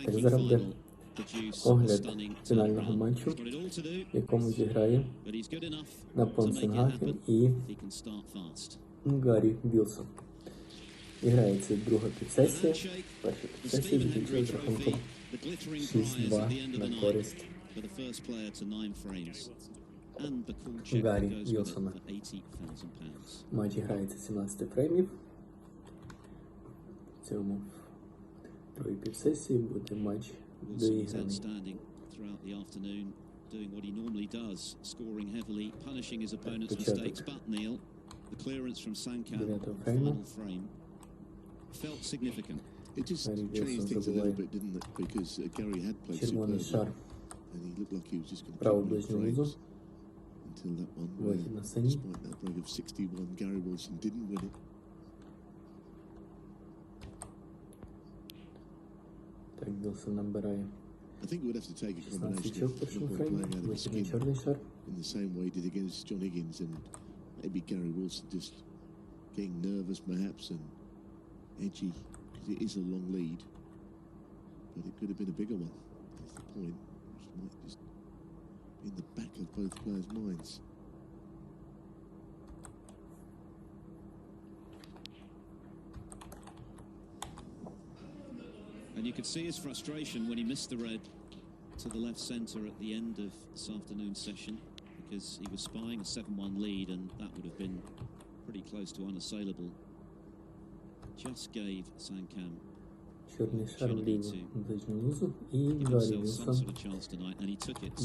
Так зараз буде огляд фінального матчу, в якому зіграє Noppon Saengkham і Гаррі Вілсон. Грається друга півсесія. Перша півсесія закінчилась з рахунком 6-2 на користь Гаррі Вілсона. Матч грається 17 фреймів. В цьому другій півсесії буде матч доіграний. Doing what he normally does, scoring heavily, punishing his opponent's mistakes. But Neil, the clearance from Saengkham in the final frame felt significant. It just changed things a little bit, didn't it? Because Gary had played superbly, and he looked like he was just going to keep winning frames until that one, where, despite that break of 61, Gary Wilson didn't win it. Так, Вілсон набирає. I think we'd have to take a combination of playing out of his skin in the same way he did against John Higgins, and maybe Gary Wilson just getting nervous perhaps and edgy, because it is a long lead, but it could have been a bigger one. That's the point, which might just be in the back of both players' minds. And you could see his frustration when he missed the red to the left centre at the end of this afternoon's session, because he was spying a 7-1 lead, and that would have been pretty close to unassailable. Just gave Saengkham чорний шар вліво ближню низу, і Гаррі Вілсон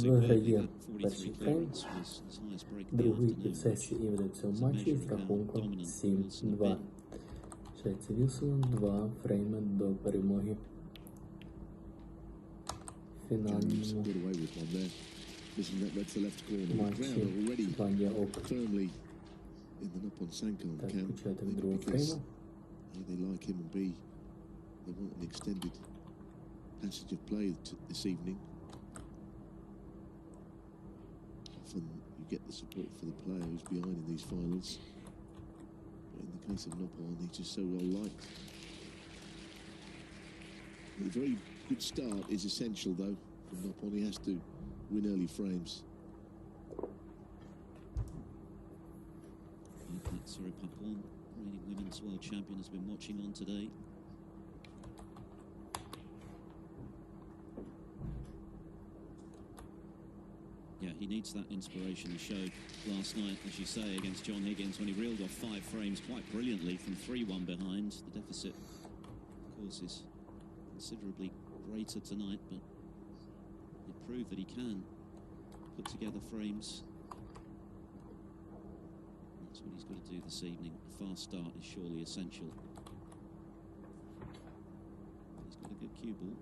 виграє перший фрейм другої півсесії і веде в цьому матчі з рахунком 7-2. Шається Вілсону 2 фрейми до перемоги в фінальному матчі Вандя Ок. Так, початок другого фрейму. They like him, and B, they want an extended passage of play this evening. Often you get the support for the player who's behind in these finals, but in the case of Noppon, he's just so well liked. A very good start is essential, though, from Noppon. He has to win early frames. Sorry, Papon. Reigning women's world champion has been watching on today. Yeah, he needs that inspiration he showed last night, as you say, against John Higgins, when he reeled off 5 frames quite brilliantly from 3-1 behind. The deficit, of course, is considerably greater tonight, but it proved that he can put together frames. That's what he's got to do this evening. A fast start is surely essential. He's got a good cue ball.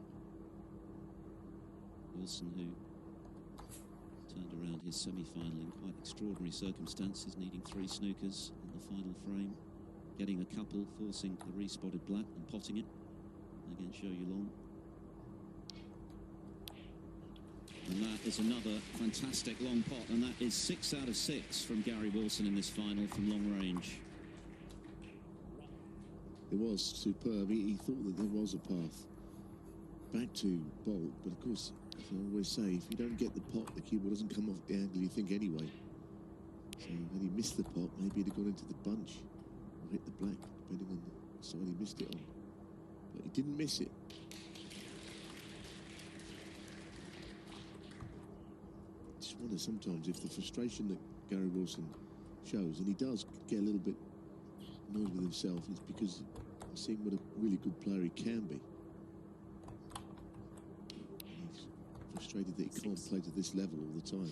Wilson, who turned around his semi-final in quite extraordinary circumstances, needing 3 snookers in the final frame, getting a couple, forcing the re-spotted black and potting it against Zhou Yulong. And that is another fantastic long pot, and that is 6 out of 6 from Gary Wilson in this final from long range. It was superb. He thought that there was a path back to bolt, but of course, as I always say, if you don't get the pot, the cue ball doesn't come off the angle you think anyway. So when he missed the pot, maybe he'd have gone into the bunch or hit the black, depending on the side he missed it on. But he didn't miss it. Wonder sometimes if the frustration that Gary Wilson shows, and he does get a little bit annoyed with himself, is because I'm seeing what a really good player he can be. He's frustrated that he can't play to this level all the time.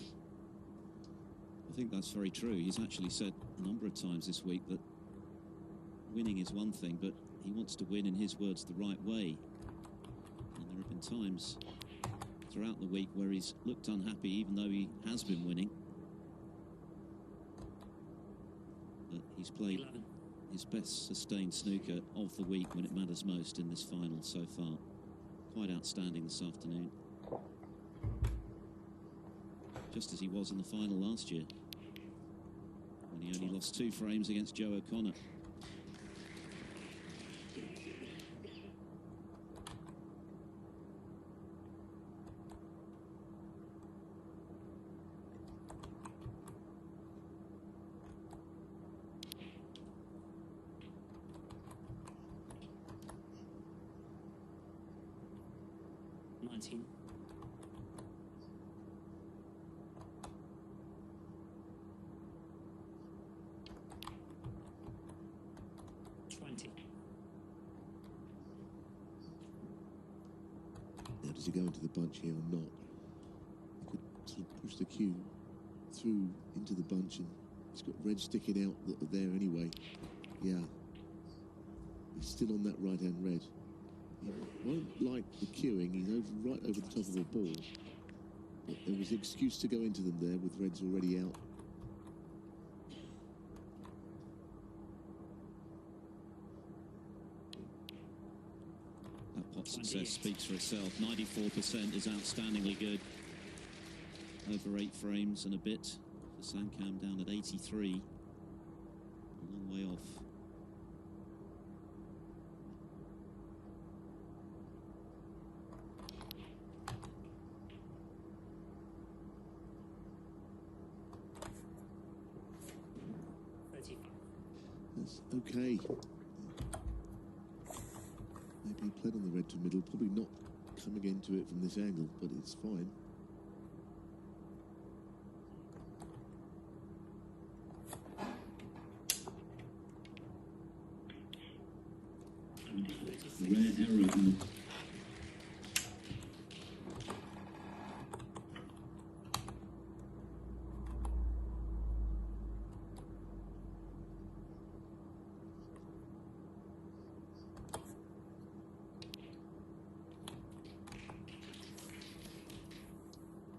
I think that's very true. He's actually said a number of times this week that winning is one thing, but he wants to win, in his words, the right way. And there have been times throughout the week where he's looked unhappy, even though he has been winning. But he's played his best sustained snooker of the week when it matters most in this final so far. Quite outstanding this afternoon. Just as he was in the final last year, when he only lost 2 frames against Joe O'Connor. 19. 20. Now, does he go into the bunch here or not? He could sort of push the cue through into the bunch, and he's got red sticking out there anyway. Yeah. He's still on that right-hand red. He won't like the queuing. He's right over the top of the ball. But there was an excuse to go into them there with reds already out. That pot success speaks for itself. 94% is outstandingly good. Over 8 frames and a bit for Saengkham, down at 83. A long way off. That's okay. Maybe he played on the red to middle, probably not coming into it from this angle, but it's fine. Red arrow.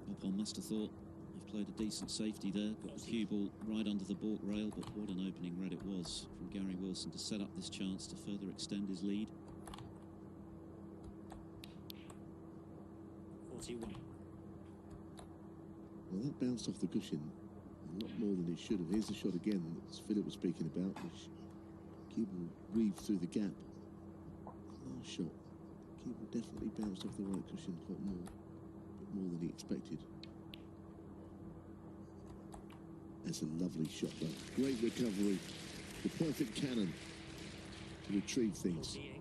Noppon must have thought, I've played a decent safety there, got the cue ball right under the baulk rail, but what an opening red it was from Gary Wilson to set up this chance to further extend his lead. 41. Well, that bounced off the cushion a lot more than it should have. Here's the shot again that Philip was speaking about, which cue ball weaved through the gap. Last shot, cue ball definitely bounced off the right cushion quite more than he expected. That's a lovely shot, though. Great recovery. The perfect cannon to retrieve things. 48.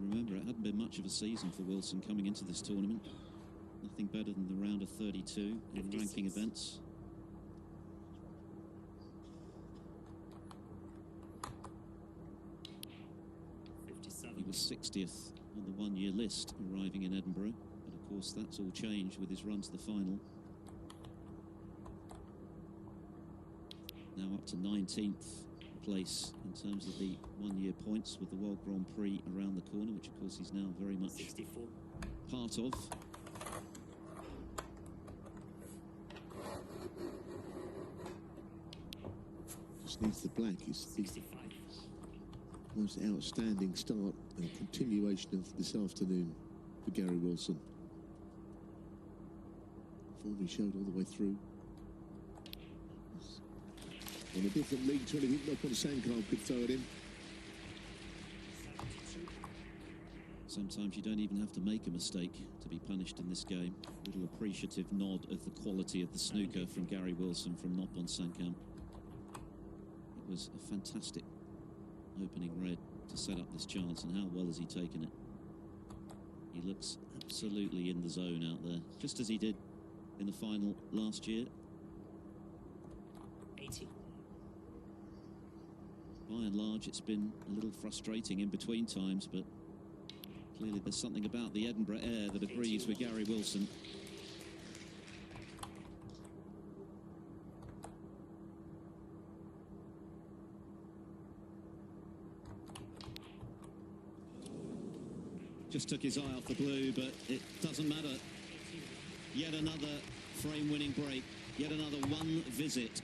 Remember, it hadn't been much of a season for Wilson coming into this tournament. Nothing better than the round of 32 in ranking events. He was 60th on the one-year list arriving in Edinburgh, but of course that's all changed with his run to the final. Now up to 19th place in terms of the one-year points with the World Grand Prix around the corner, which of course he's now very much 64. part of. Just needs the black. It's 65. most outstanding start and continuation of this afternoon for Gary Wilson. Form he showed all the way through. On a different league, trying to think Noppon Saengkham could throw it in. Sometimes you don't even have to make a mistake to be punished in this game. A little appreciative nod of the quality of the snooker from Gary Wilson from Noppon Saengkham. It was a fantastic opening red to set up this chance, and how well has he taken it? He looks absolutely in the zone out there, just as he did in the final last year. 80. By and large, it's been a little frustrating in between times, but clearly there's something about the Edinburgh air that agrees with Gary Wilson. Just took his eye off the blue, but it doesn't matter. Yet another frame-winning break, yet another one visit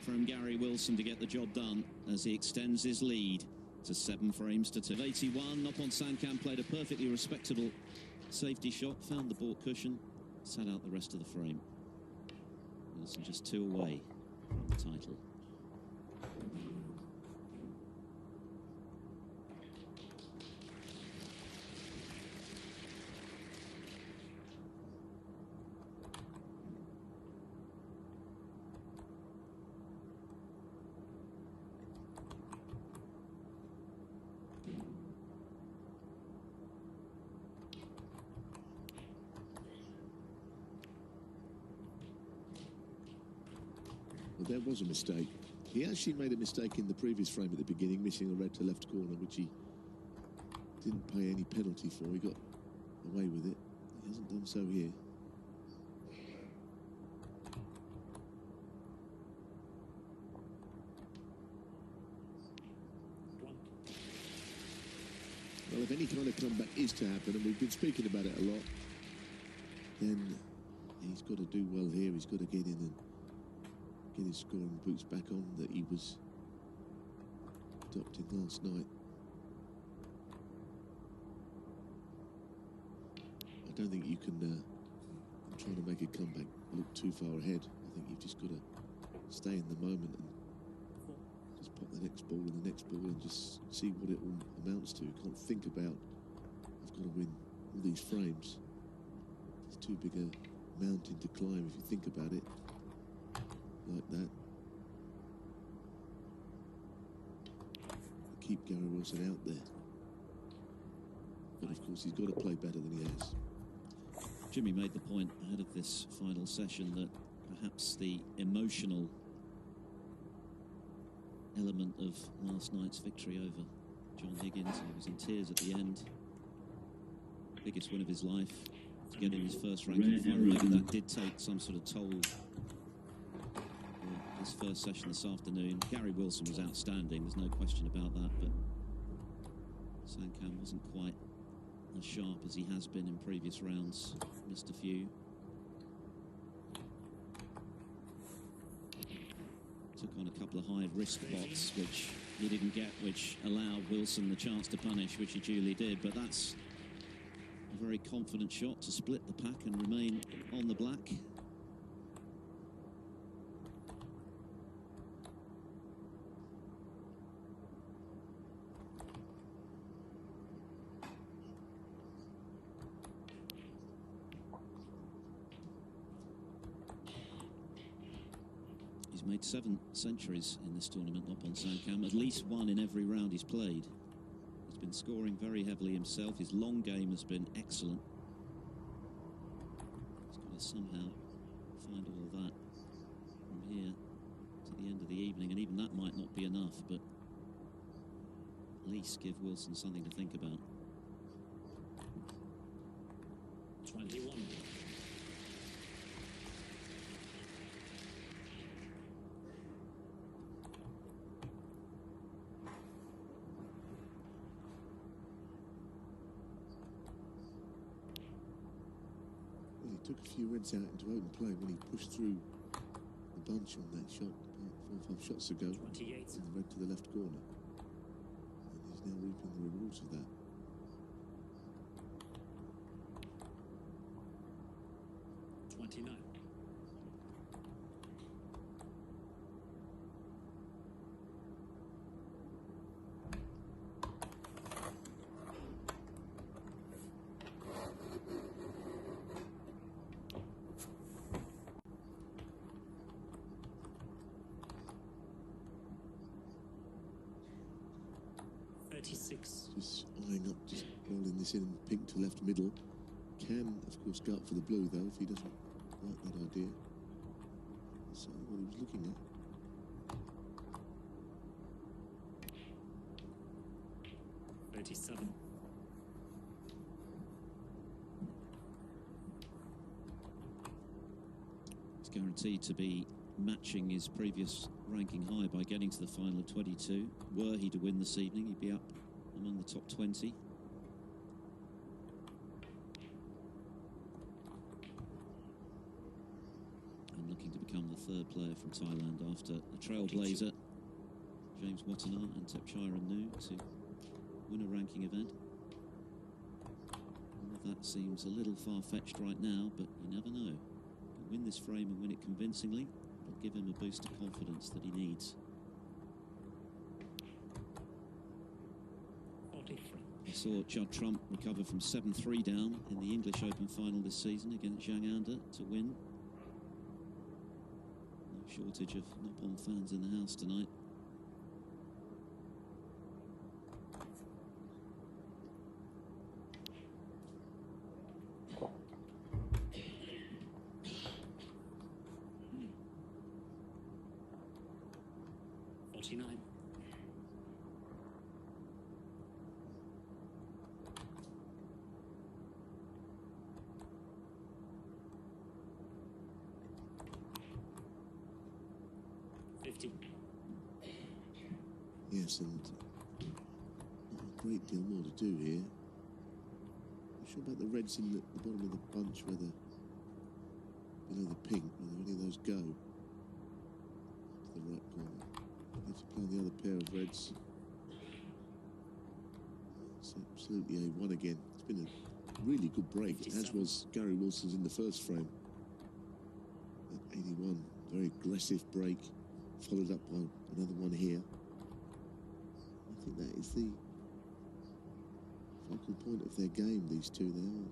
from Gary Wilson to get the job done as he extends his lead to 7 frames to 2. 81, Noppon Saengkham played a perfectly respectable safety shot, found the baulk cushion, sat out the rest of the frame. Wilson just 2 away from the title. There was a mistake. He actually made a mistake in the previous frame at the beginning, missing a red to left corner, which he didn't pay any penalty for. He got away with it. He hasn't done so here. Well, if any kind of comeback is to happen, and we've been speaking about it a lot, then he's got to do well here. He's got to get in and get his scoring boots back on that he was adopting last night. I don't think you can, trying to make a comeback, look too far ahead. I think you've just got to stay in the moment and just pop the next ball and the next ball and just see what it all amounts to. You can't think about, I've got to win all these frames. It's too big a mountain to climb if you think about it like that. Keep Gary Wilson out there. But of course he's got to play better than he has. Jimmy made the point ahead of this final session that perhaps the emotional element of last night's victory over John Higgins, he was in tears at the end. Biggest win of his life, to get in his first ranking final. Maybe that did take some sort of toll this first session this afternoon. Gary Wilson was outstanding, there's no question about that, but Saengkham wasn't quite as sharp as he has been in previous rounds. Missed a few. Took on a couple of high-risk spots, which he didn't get, which allowed Wilson the chance to punish, which he duly did. But that's a very confident shot to split the pack and remain on the black. He's made 7 centuries in this tournament, Noppon Saengkham, at least one in every round he's played. He's been scoring very heavily himself. His long game has been excellent. He's got to somehow find all of that from here to the end of the evening, and even that might not be enough, but at least give Wilson something to think about. 21. Took a few reds out into open play when he pushed through the bunch on that shot 4 or 5 shots ago. 28. And the red to the left corner. And he's now reaping the rewards of that. Just eyeing up, just rolling this in pink to left middle. Can, of course, go up for the blue, though, if he doesn't like that idea. So what he was looking at. He's guaranteed to be matching his previous ranking high by getting to the final of 22. Were he to win this evening, he'd be up among the top 20. And looking to become the 3rd player from Thailand after a trailblazer, James Watana and Tepchairan Nu, to win a ranking event. All of that seems a little far-fetched right now, but you never know. He'll win this frame and win it convincingly. It'll give him a boost of confidence that he needs. I saw Judd Trump recover from 7-3 down in the English Open final this season against Zhang Anda to win. No shortage of Noppon fans in the house tonight. Yes, and not a great deal more to do here. Not sure about the reds in the bottom of the bunch, whether below the pink, whether any of those go to the right corner. Need to play the other pair of reds. It's absolutely A1 again. It's been a really good break, as was Gary Wilson's in the first frame. At 81, very aggressive break, followed up by another one here. I think that is the focal point of their game, these two. They are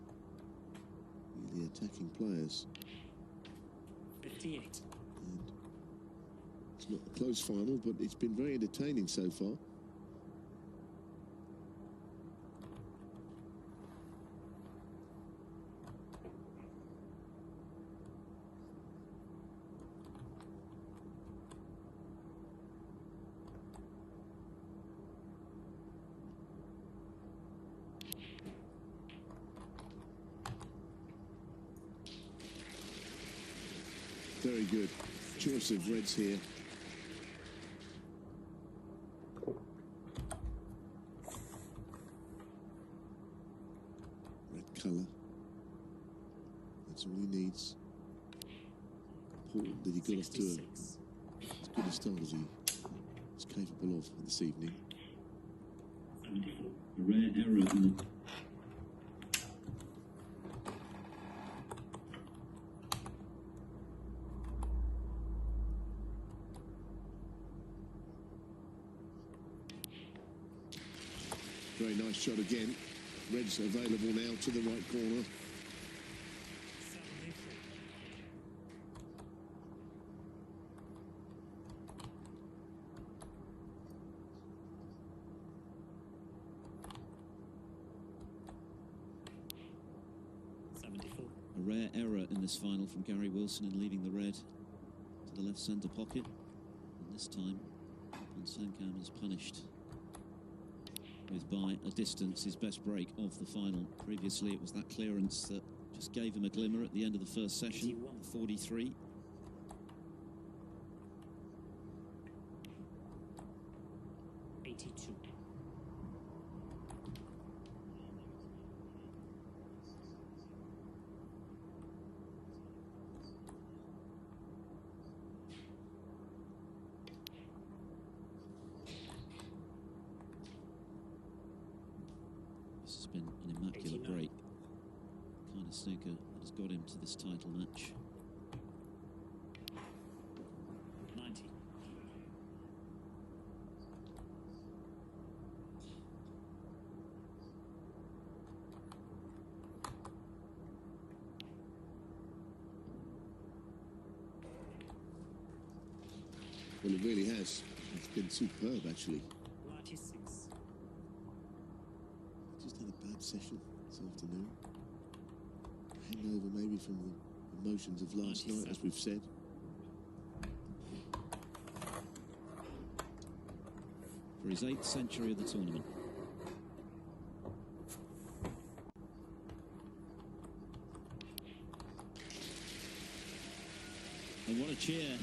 really attacking players. 58. And it's not a close final, but it's been very entertaining so far. Very good choice of reds here. Red colour. That's all he needs. Important that he got off to as good a start as he is capable of this evening. 74. A rare error in the Very nice shot again. Reds available now to the right corner. 74. A rare error in this final from Gary Wilson in leaving the red to the left centre pocket. And this time, Noppon Saengkham is punished with, by a distance, his best break of the final. Previously, it was that clearance that just gave him a glimmer at the end of the first session. 43. This has been an immaculate 89. break. The kind of snooker that has got him to this title match. 90. Well, it really has. It's been superb, actually. 96. Just had a bad session this afternoon. Hangover maybe from the emotions of last night, as we've said. For his 8th century of the tournament. And what a cheer.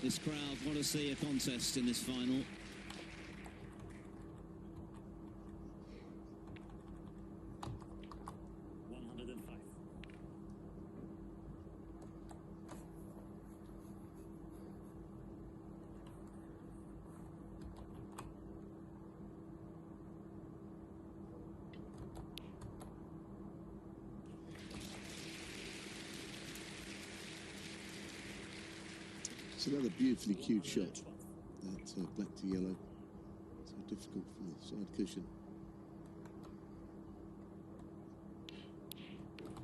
This crowd want to see a contest in this final. It's another beautifully cued shot. That black to yellow. So difficult from the side cushion.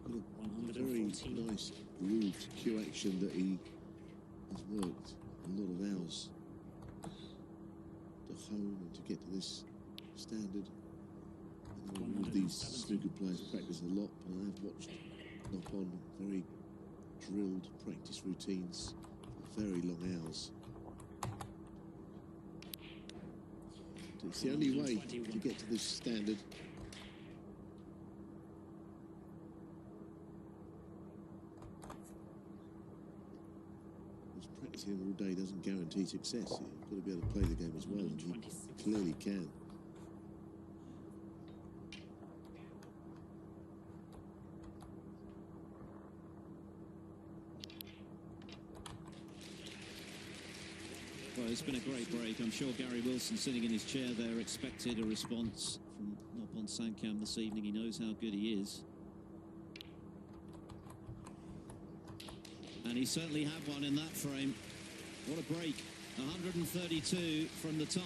Got a very nice grooved cue action that he has worked a lot of hours to hone and to get to this standard. I know all of these snooker players practice a lot, but I have watched Noppon very drilled practice routines for very long hours. It's the only way to get to this standard. Was beating him all day doesn't guarantee success. You've got to be able to play the game as well, and he clearly can. Well, it's been a great break. I'm sure Gary Wilson, sitting in his chair there, expected a response from Noppon Saengkham this evening. He knows how good he is. And he certainly had one in that frame. What a break. 132 from the tie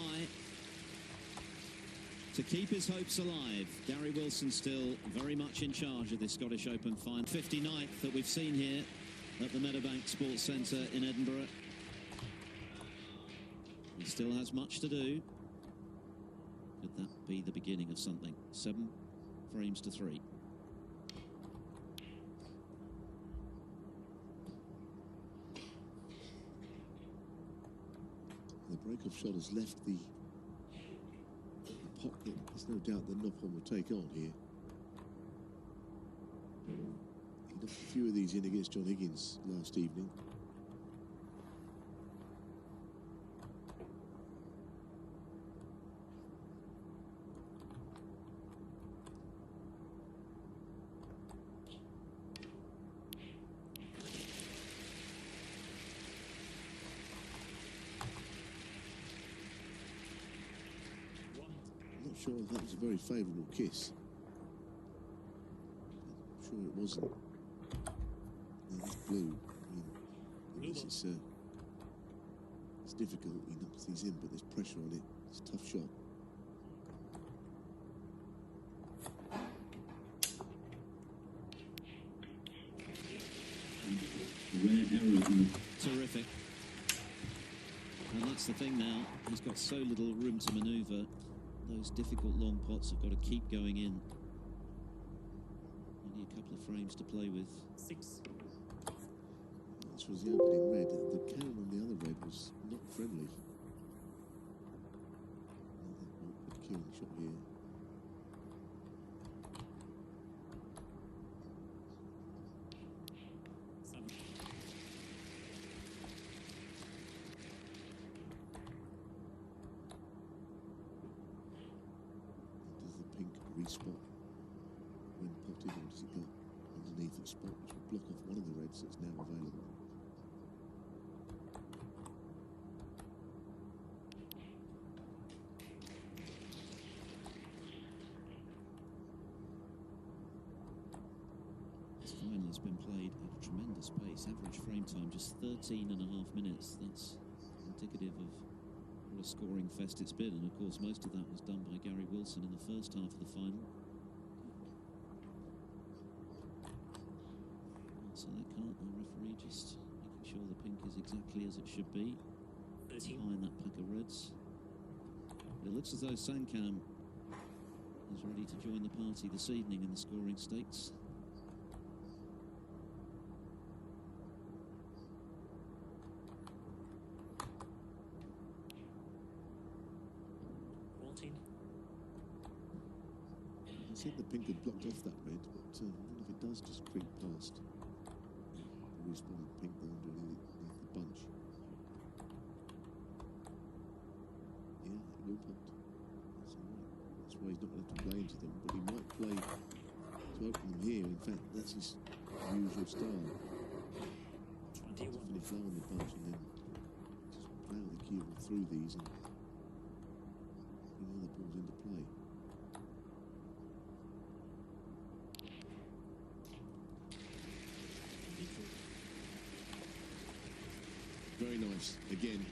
to keep his hopes alive. Gary Wilson still very much in charge of this Scottish Open final. 59th that we've seen here at the Meadowbank Sports Centre in Edinburgh. He still has much to do. Could that be the beginning of something? 7 frames to 3. The break-off shot has left the pot that there's no doubt that Noppon will take on here. He knocked a few of these in against John Higgins last evening. Sure, that was a very favourable kiss. I'm sure it wasn't. No, that's blue. I mean, it's difficult. He knocks these in, but there's pressure on it. It's a tough shot. Terrific. And that's the thing now. He's got so little room to manoeuvre. Those difficult long pots have got to keep going in. Only a couple of frames to play with. 6. This was the opening red. The cannon on the other red was not friendly. Another awkward queuing shot here. Respot when potted, or does it go underneath the spot, which will block off one of the reds that's now available? This final has been played at a tremendous pace. Average frame time just 13.5 minutes. That's indicative of what a scoring fest it's been, and of course most of that was done by Gary Wilson in the first half of the final. So that card, the referee just making sure the pink is exactly as it should be. 13. Behind that pack of reds. But it looks as though Saengkham is ready to join the party this evening in the scoring stakes. I said the pink had blocked off that red, but I wonder if it does just creep past the respawn pink there underneath the bunch. Yeah, it will pot. That's all right. That's why he's not going to have to play into them, but he might play to open them here. In fact, that's his usual style. 21. To finish low on the bunch and then just plough the cue through these and bring other balls into play. Very nice. Again.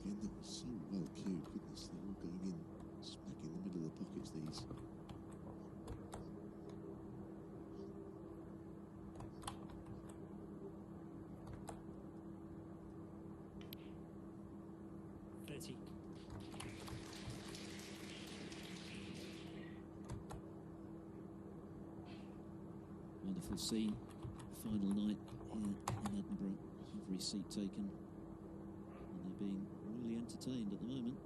Again, that was so well cued. Goodness, they're all going in smack in the middle of the pockets, these. 30. Wonderful scene. Final night here in Edinburgh. Every seat taken. And they're being really entertained at the moment.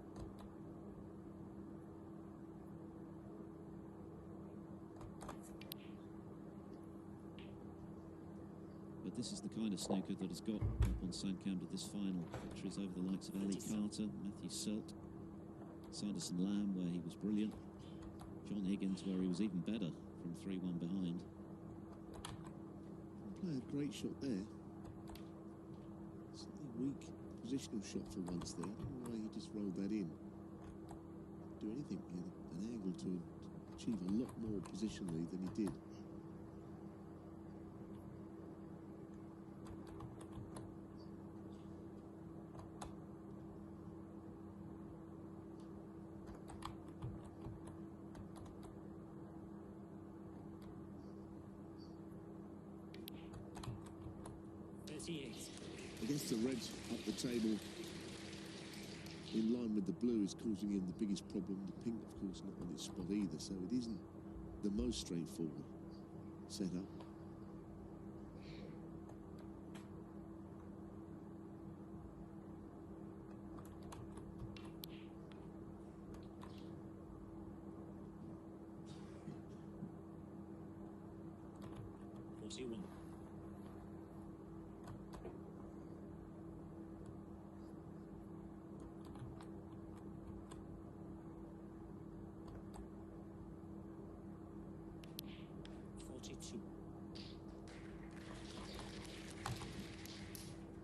But this is the kind of snooker that has got Noppon Saengkham to this final. Victories over the likes of Ali Carter, Matthew Selt, Sanderson Lamb, where he was brilliant, John Higgins, where he was even better from 3-1 behind. Play a great shot there. Slightly weak positional shot for once there. I don't know why he just rolled that in. Do anything. He had an angle to achieve a lot more positionally than he did. I guess the reds up the table in line with the blue is causing him the biggest problem. The pink, of course, not on its spot either, so it isn't the most straightforward setup.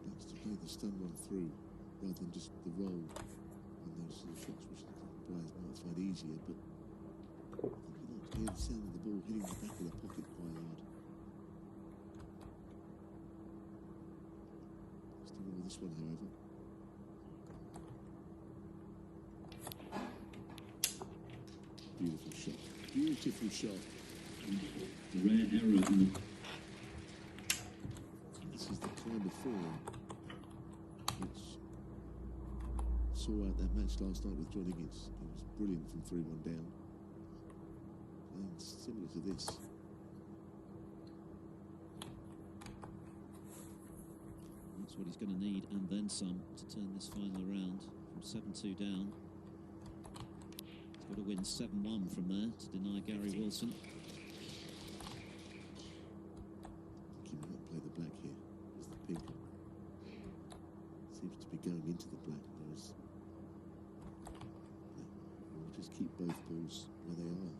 Likes to play the stun one through rather than just the roll and those sort of shots which the players might find easier, but I think you like to hear the sound of the ball hitting the back of the pocket quite hard. Still roll this one, however. Beautiful shot. Beautiful shot. The rare error in the This is the kind of form which saw out that match last night with John Higgins. He was brilliant from 3-1 down. And similar to this. That's what he's going to need, and then some, to turn this final around from 7-2 down. He's got to win 7-1 from there to deny Gary Wilson. He might play the black here as the pink. Seems to be going into the black, whereas we'll just keep both balls where they are.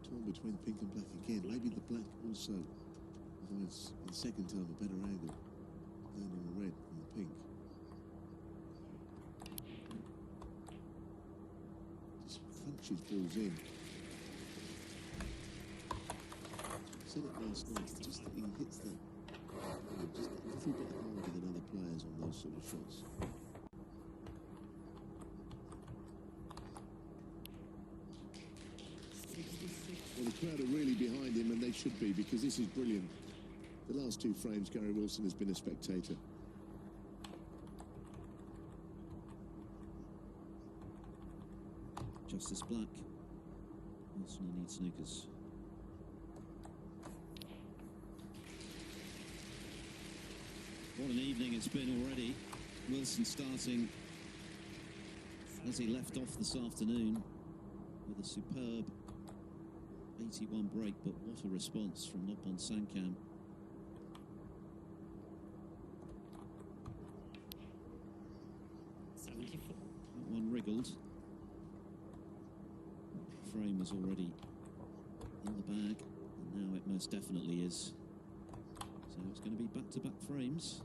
Torn between pink and black again. Maybe the black also provides the second time a better angle than on the red and the pink. Just crunches balls in. I said it last night, just that he hits that just a little bit harder than other players on those sort of shots. Well, the crowd are really behind him, and they should be, because this is brilliant. The last two frames, Gary Wilson has been a spectator. Justice Black. Wilson needs snookers. What an evening it's been already. Wilson starting as he left off this afternoon with a superb 81 break, but what a response from Noppon Saengkham. 74. That one wriggled. Frame was already in the bag, and now it most definitely is. So it's going to be back-to-back frames.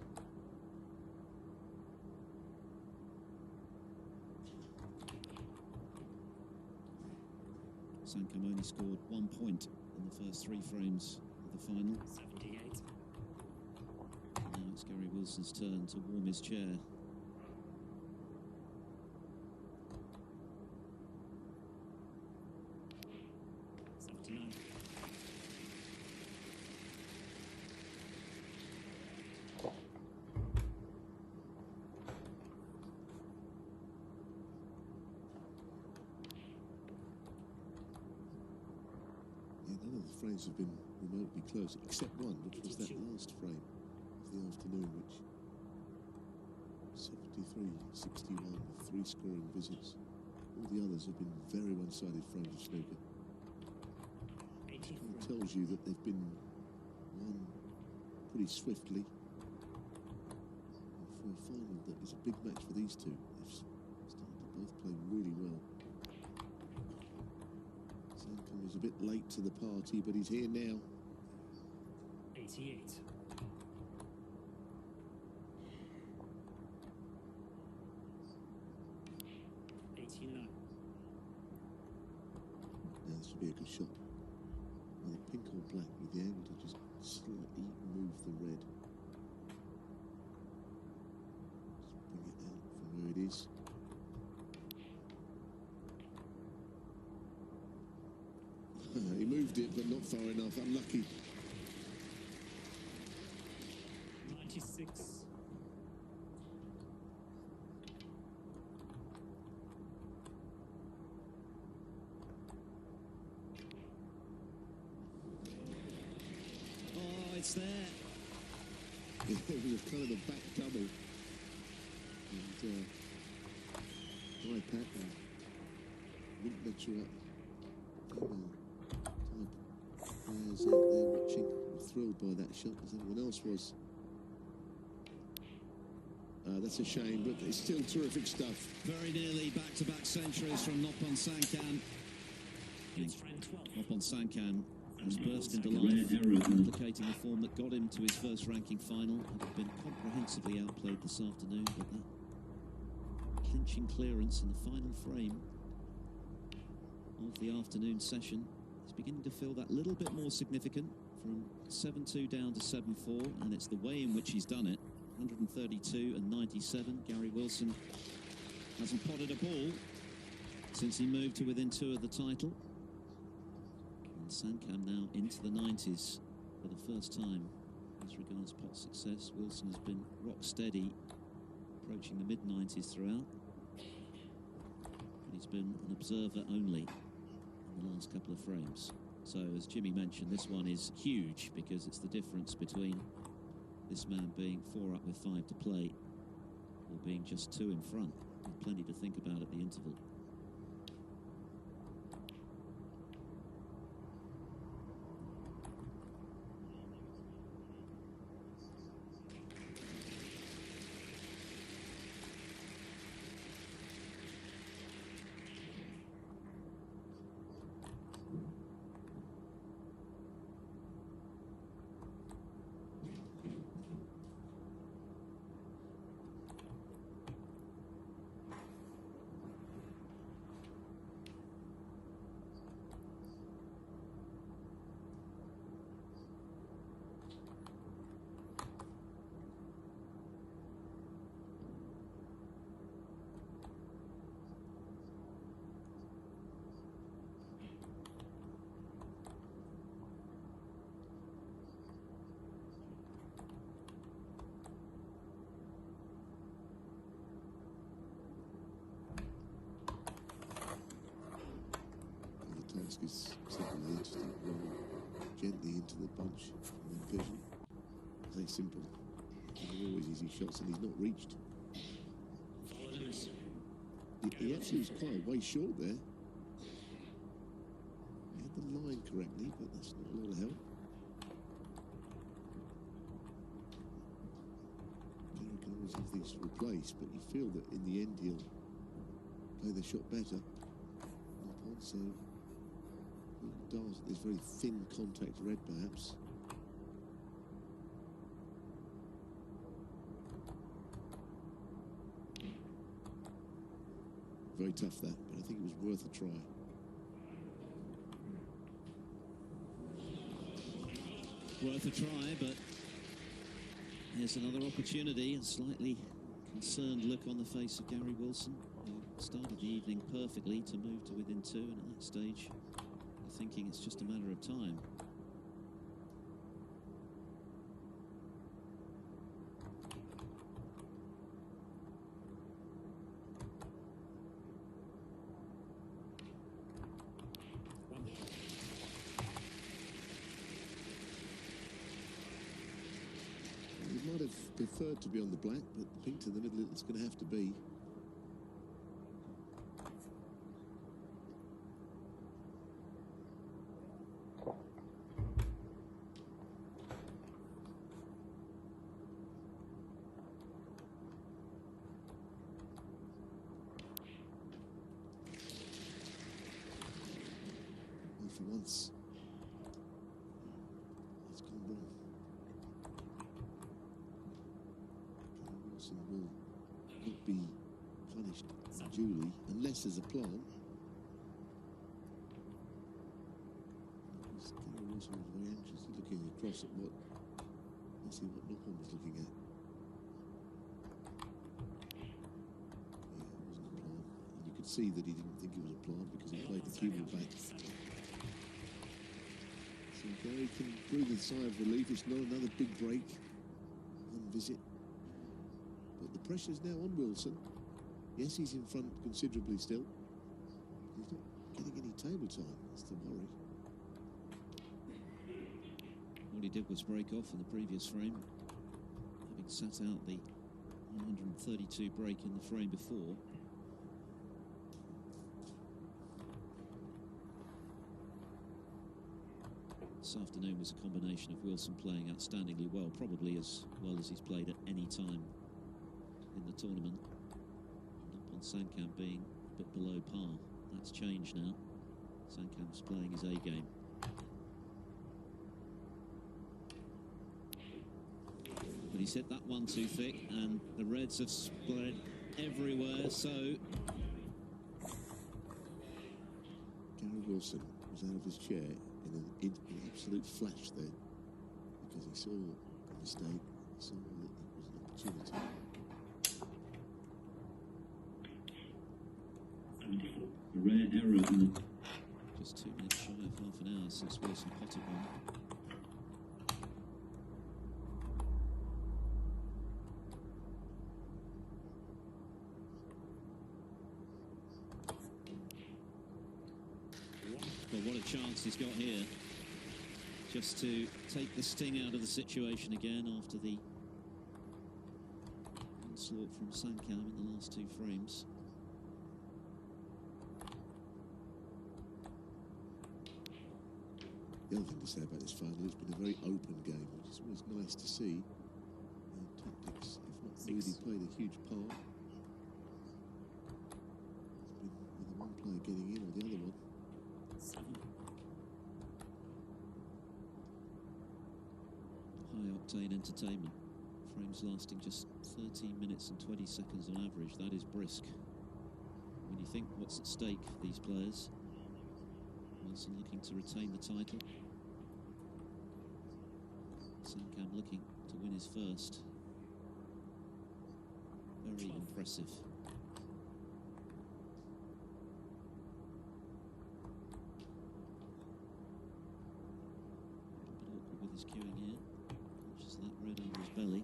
Saengkham only scored 1 point in the first 3 frames of the final. 78. Now it's Gary Wilson's turn to warm his chair. None of the frames have been remotely close, except one, which was that last frame of the afternoon, which 73-61 with 3 scoring visits. All the others have been very one-sided frames of snooker. It kind of tells you that they've been won pretty swiftly. And for a final that is a big match for these two, they've started to both play really well. Saengkham is a bit late to the party, but he's here now. 88. Now this would be a good shot. Either pink or black with the angle to just slightly move the red. Just bring it out from where it is. He moved it, but not far enough. Unlucky. 96. Oh, it's there. It was kind of a back double. And high pat and Link Lecturer players out there watching were thrilled by that shot, as everyone else was. That's a shame, but it's still terrific stuff. Very nearly back-to-back centuries from Noppon Saengkham. Noppon Saengkham has burst into life, replicating the form that got him to his first ranking final. Had been comprehensively outplayed this afternoon, but that clinching clearance in the final frame of the afternoon session is beginning to feel that little bit more significant, from 7-2 down to 7-4, and it's the way in which he's done it. 132 and 97. Gary Wilson hasn't potted a ball since he moved to within 2 of the title. And Saengkham now into the 90s for the first time as regards pot success. Wilson has been rock steady, approaching the mid-90s throughout. But he's been an observer only in the last couple of frames. So, as Jimmy mentioned, this one is huge because it's the difference between this man being 4 up with 5 to play or being just 2 in front. Plenty to think about at the interval. Task is simply just to roll gently into the bunch and then vision. Very simple. They're always easy shots, and he's not reached. He actually was quite a way short there. He had the line line correctly, but that's not a lot of help. Gary can always have these replaced, but you feel that in the end he'll play the shot better. Noppon, so darts at this very thin contact red, perhaps. Very tough that, but I think it was worth a try. Worth a try, but here's another opportunity. A slightly concerned look on the face of Gary Wilson, who started the evening perfectly to move to within 2, and at that stage you're thinking it's just a matter of time. He might have preferred to be on the black, but the pink to the middle it's going to have to be. Well, for once, it's gone wrong. Wilson will not be punished duly unless there's a plant. Gary Wilson was very anxiously looking across at what, let's see what Noppon was looking at. Yeah, it wasn't a plant. And you could see that he didn't think it was a plant because he played the cue ball back. So Gary can breathe a sigh of relief. It's not another big break. One visit. But the pressure's now on Wilson. Yes, he's in front considerably still. He's not getting any table time. That's the worry. All he did was break off in the previous frame, having sat out the 132 break in the frame before. This afternoon was a combination of Wilson playing outstandingly well, probably as well as he's played at any time in the tournament. Noppon Saengkham being a bit below par. That's changed now. Saengkham's playing his A game. But he's hit that one too thick, and the reds have spread everywhere, so... Gary Wilson was out of his chair in an absolute flash then, because he saw a mistake, he saw that it was an opportunity. 74. A rare error in the Just 2 minutes shy of half an hour since Wilson potted one. But what a chance he's got here, just to take the sting out of the situation again after the onslaught from Saengkham in the last 2 frames. The other thing to say about this final, it's been a very open game, which is always nice to see. Tactics have not really played a huge part. It's been either one player getting in or the other one. 7. High-octane entertainment. Frames lasting just 13 minutes and 20 seconds on average. That is brisk. When you think what's at stake for these players. Wilson looking to retain the title. Saengkham looking to win his first. Very impressive. A bit awkward with his cueing here. Just that red under his belly.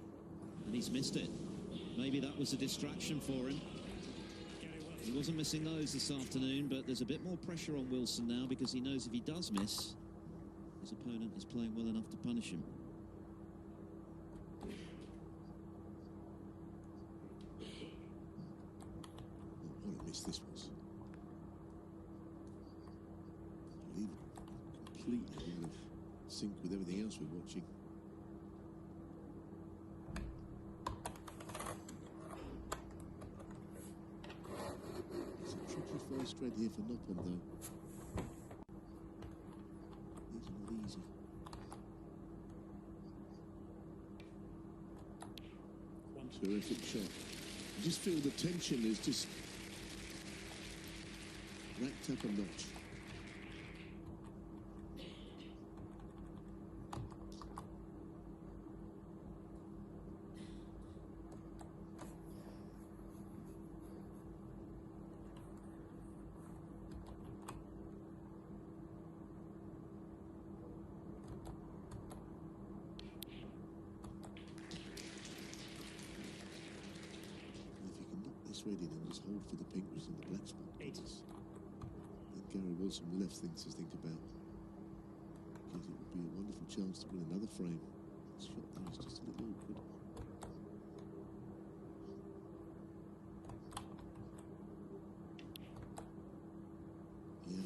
And he's missed it. Maybe that was a distraction for him. He wasn't missing those this afternoon, but there's a bit more pressure on Wilson now because he knows if he does miss, his opponent is playing well enough to punish him. What a miss this was. Unbelievable. completely out of sync with everything else we're watching. It's a tricky first straight here for Noppon, though. These are not easy. Terrific shot. I just feel the tension is just racked up a notch. Ready and just hold for the pink and the black spot. Then Gary Wilson will have things to think about, because it would be a wonderful chance to win another frame. This shot there is just a little awkward. Yeah,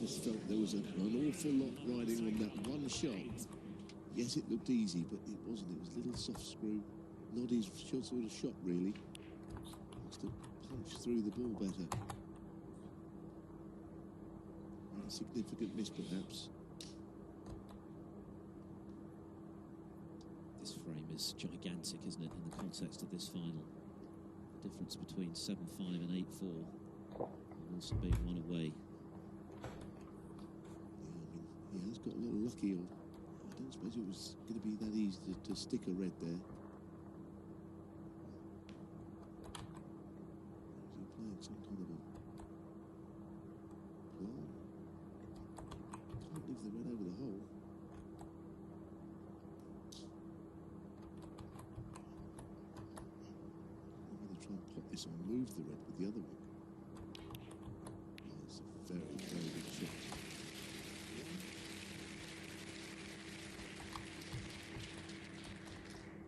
just felt there was an awful lot riding on that one shot. Yes, it looked easy, but it wasn't. It was a little soft screw, not his sort of shot really. To punch through the ball better. A significant miss, perhaps. This frame is gigantic, isn't it, in the context of this final? The difference between 7-5 and 8-4 will also be one away. Yeah, I mean, he has got a little lucky, or I don't suppose it was going to be that easy to stick a red there. Some kind of a plan. Can't leave the red over the hole. I'm going to try and pop this or move the red with the other one. That's a very, very good shot.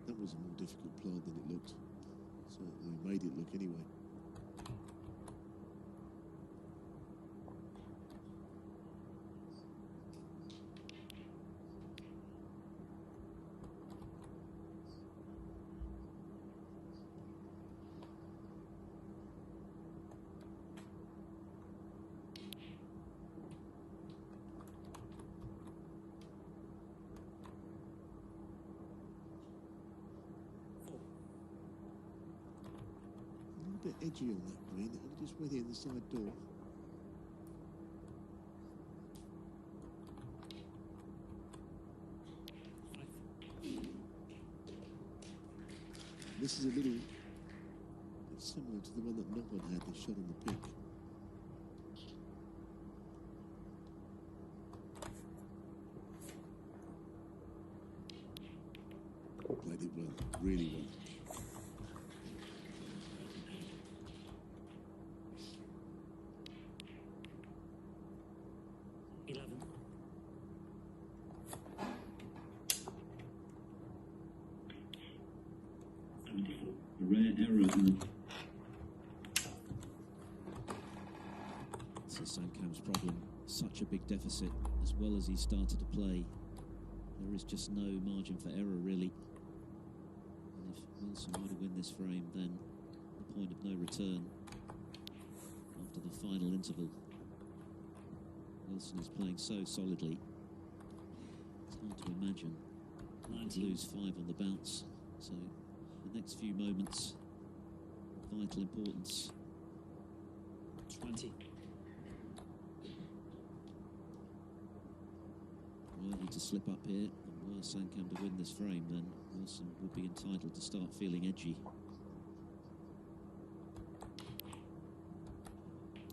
That was a more difficult plant than it looked. Certainly made it look anyway. Bit edgy on that green. It only just went in the side door. This is a little bit similar to the one that Noppon had, the shot on the pink. Played it well, really well. A rare error in the... This is Saengkham's problem. Such a big deficit, as well as he started to play. There is just no margin for error, really. And if Wilson were to win this frame, then the point of no return after the final interval. Wilson is playing so solidly. It's hard to imagine he could lose 5 on the bounce. So the next few moments, vital importance. 20. Were he to slip up here, and were Saengkham to win this frame, then Wilson would be entitled to start feeling edgy.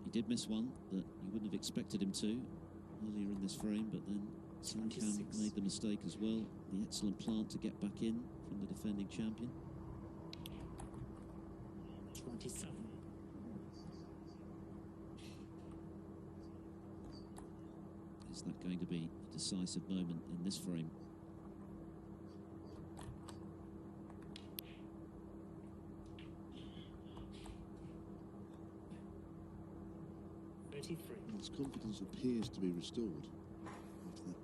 He did miss one that you wouldn't have expected him to earlier in this frame, but then Saengkham made the mistake as well. The excellent plant to get back in from the defending champion. 27. Is that going to be a decisive moment in this frame? His confidence appears to be restored after that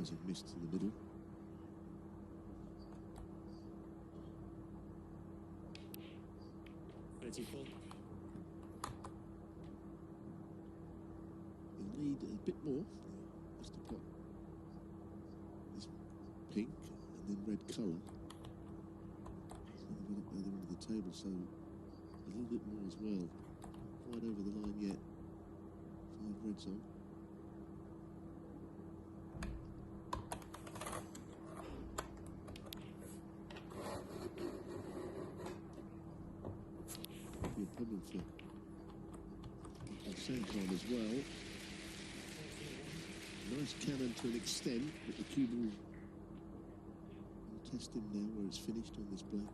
Hasn't missed to the middle. You'll need a bit more just to put this pink and then red colour. So they've got it by the end of the table, so a little bit more as well. Quite over the line yet. 5 reds on. Be a problem for Noppon Saengkham as well. Nice cannon to an extent, but the cue will test him now where it's finished on this black.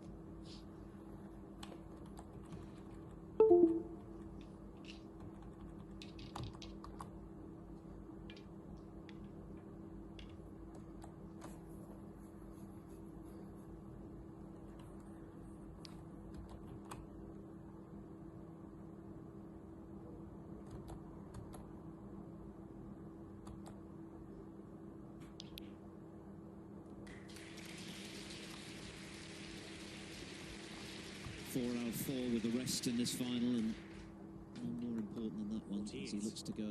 Four out of 4 with the rest in this final, and none more important than that one as he looks to go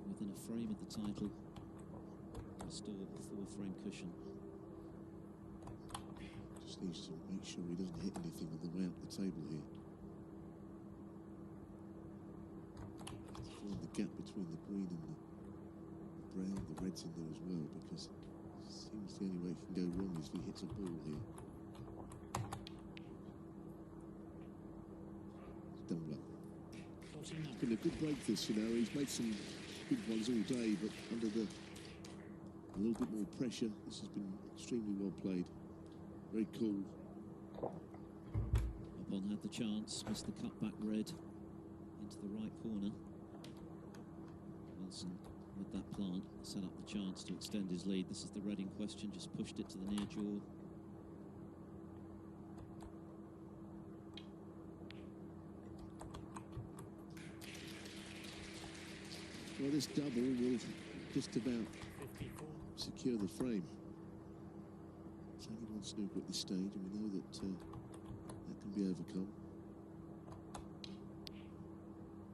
within a frame of the title, restore a 4-frame cushion. Just needs to make sure he doesn't hit anything on the way up the table here. Find the gap between the green and the brown, the red's in there as well, because it seems the only way it can go wrong is if he hits a ball here. It's been a good break this, you know. He's made some good ones all day, but under a little bit more pressure, this has been extremely well played. Very cool. Noppon had the chance, missed the cutback red into the right corner. Wilson, with that plant, set up the chance to extend his lead. This is the red in question, just pushed it to the near jaw. Well, this double will just about secure the frame. It's only one snooker at this stage, and we know that that can be overcome.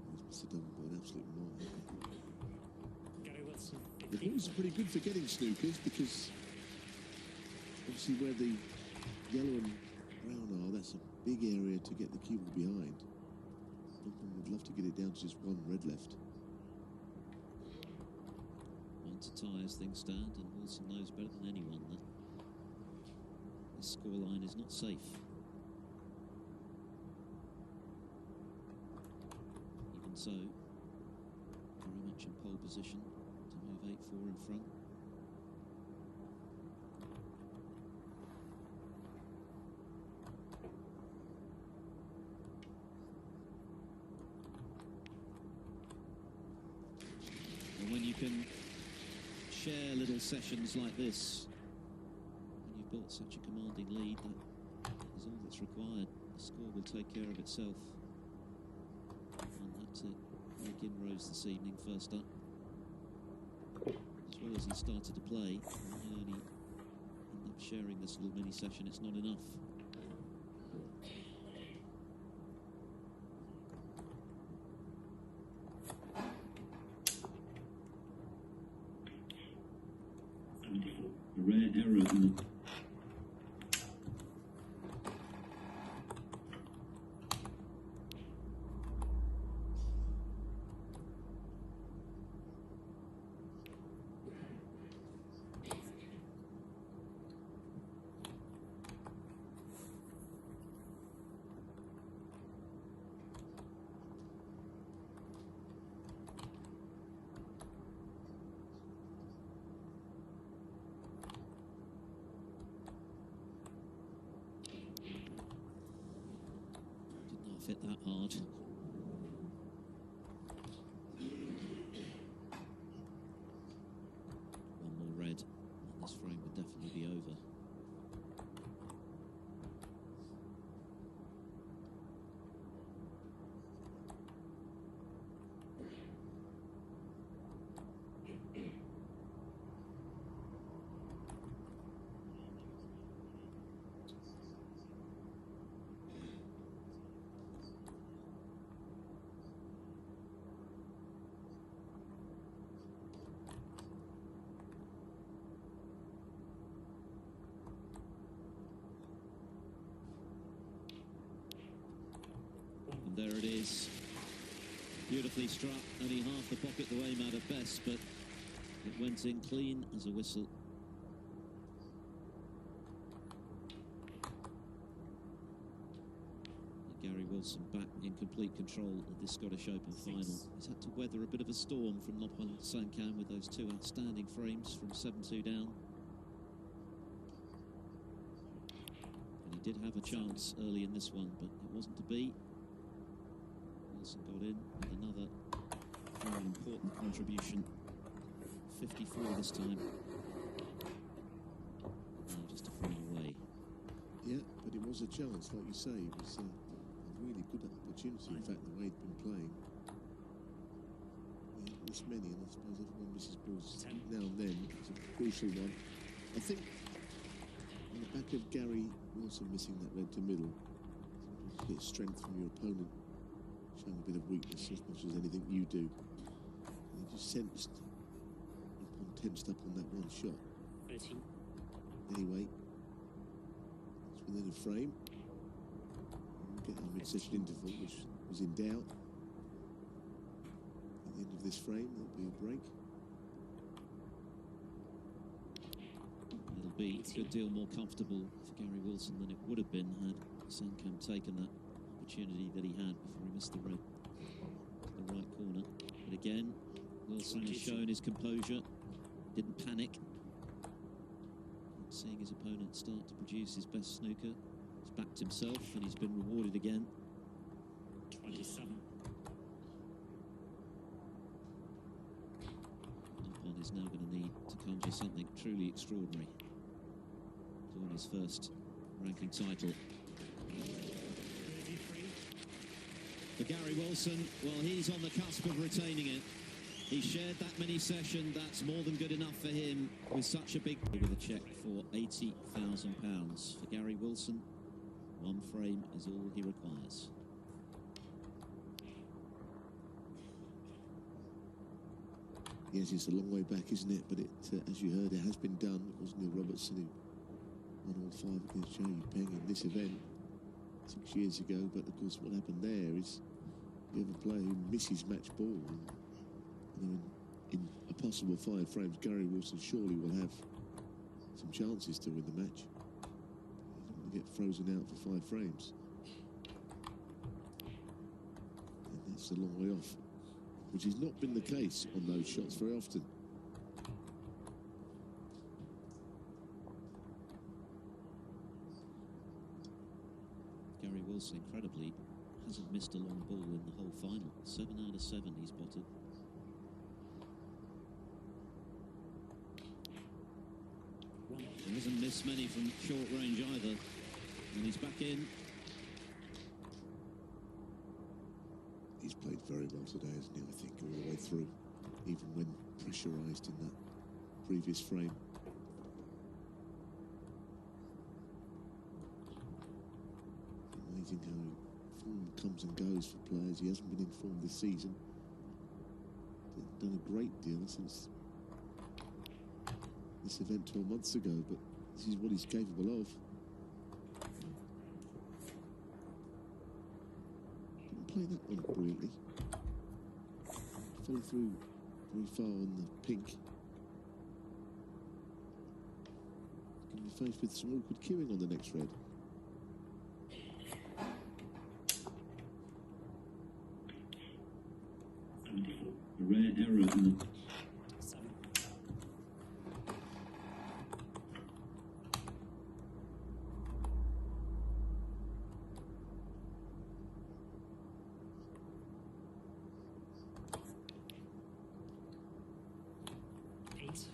He's missed the double by an absolute mile. The balls are pretty good for getting snookers, because obviously where the yellow and brown are, that's a big area to get the cue ball behind. Noppon would love to get it down to just one red left. To tie as things stand, and Wilson knows better than anyone that this scoreline is not safe. Even so, very much in pole position to move 8-4 in front. And when you can share little sessions like this, and you've built such a commanding lead, that is all that's required. The score will take care of itself. And that's it. Make inroads this evening, first up. As well as he started to play, and only end up sharing this little mini session, it's not enough. A rare error in the Fit that hard. One more red, and this frame would definitely be over. is. Beautifully struck, only half the pocket the way out at best, but it went in clean as a whistle. Gary Wilson back in complete control of this Scottish Open final. He's had to weather a bit of a storm from Noppon Saengkham with those two outstanding frames from 7-2 down. And he did have a chance early in this one, but it wasn't to be. Wilson got in with another very important contribution. 54 this time. Now just a frame away. Yeah, but it was a chance, like you say. It was a really good opportunity, in fact, the way he'd been playing. He hadn't missed many, and I suppose everyone misses balls now and then. It's a crucial one. I think on the back of Gary Wilson missing that red to middle, a bit of strength from your opponent, showing a bit of weakness as much as anything you do. And he just sensed Noppon tensed up on that one shot. 13. Anyway, it's within a frame. We'll get our mid-session interval, which was in doubt. At the end of this frame, there'll be a break. It'll be a good deal more comfortable for Gary Wilson than it would have been had Saengkham taken that opportunity that he had before he missed the red to the right corner. But again, Wilson has shown his composure, didn't panic. Seeing his opponent start to produce his best snooker, he's backed himself and he's been rewarded again. 27. Noppon is now going to need to conjure something truly extraordinary to win his first ranking title. 33. For Gary Wilson, well, he's on the cusp of retaining it. He shared that mini session. That's more than good enough for him with such a big... With a check for £80,000. For Gary Wilson, one frame is all he requires. Yes, it's a long way back, isn't it? But it, as you heard, it has been done. It was Neil Robertson who won all 5 against Joe Peng in this event 6 years ago. But of course, what happened there is you have a player who misses match ball. And, in a possible 5 frames, Gary Wilson surely will have some chances to win the match. He doesn't want to get frozen out for 5 frames. And that's a long way off, which has not been the case on those shots very often. Gary Wilson, incredibly, hasn't missed a long ball in the whole final. 7 out of 7 he's botted. He hasn't missed many from short range either. And he's back in. He's played very well today, hasn't he? I think all the way through, even when pressurised in that previous frame. Amazing how form comes and goes for players. He hasn't been in form this season. Done a great deal since this event 12 months ago, but this is what he's capable of. Didn't play that one brilliantly. Fell through very far on the pink. Can be faced with some awkward queuing on the next red. A rare error in the 7. 8.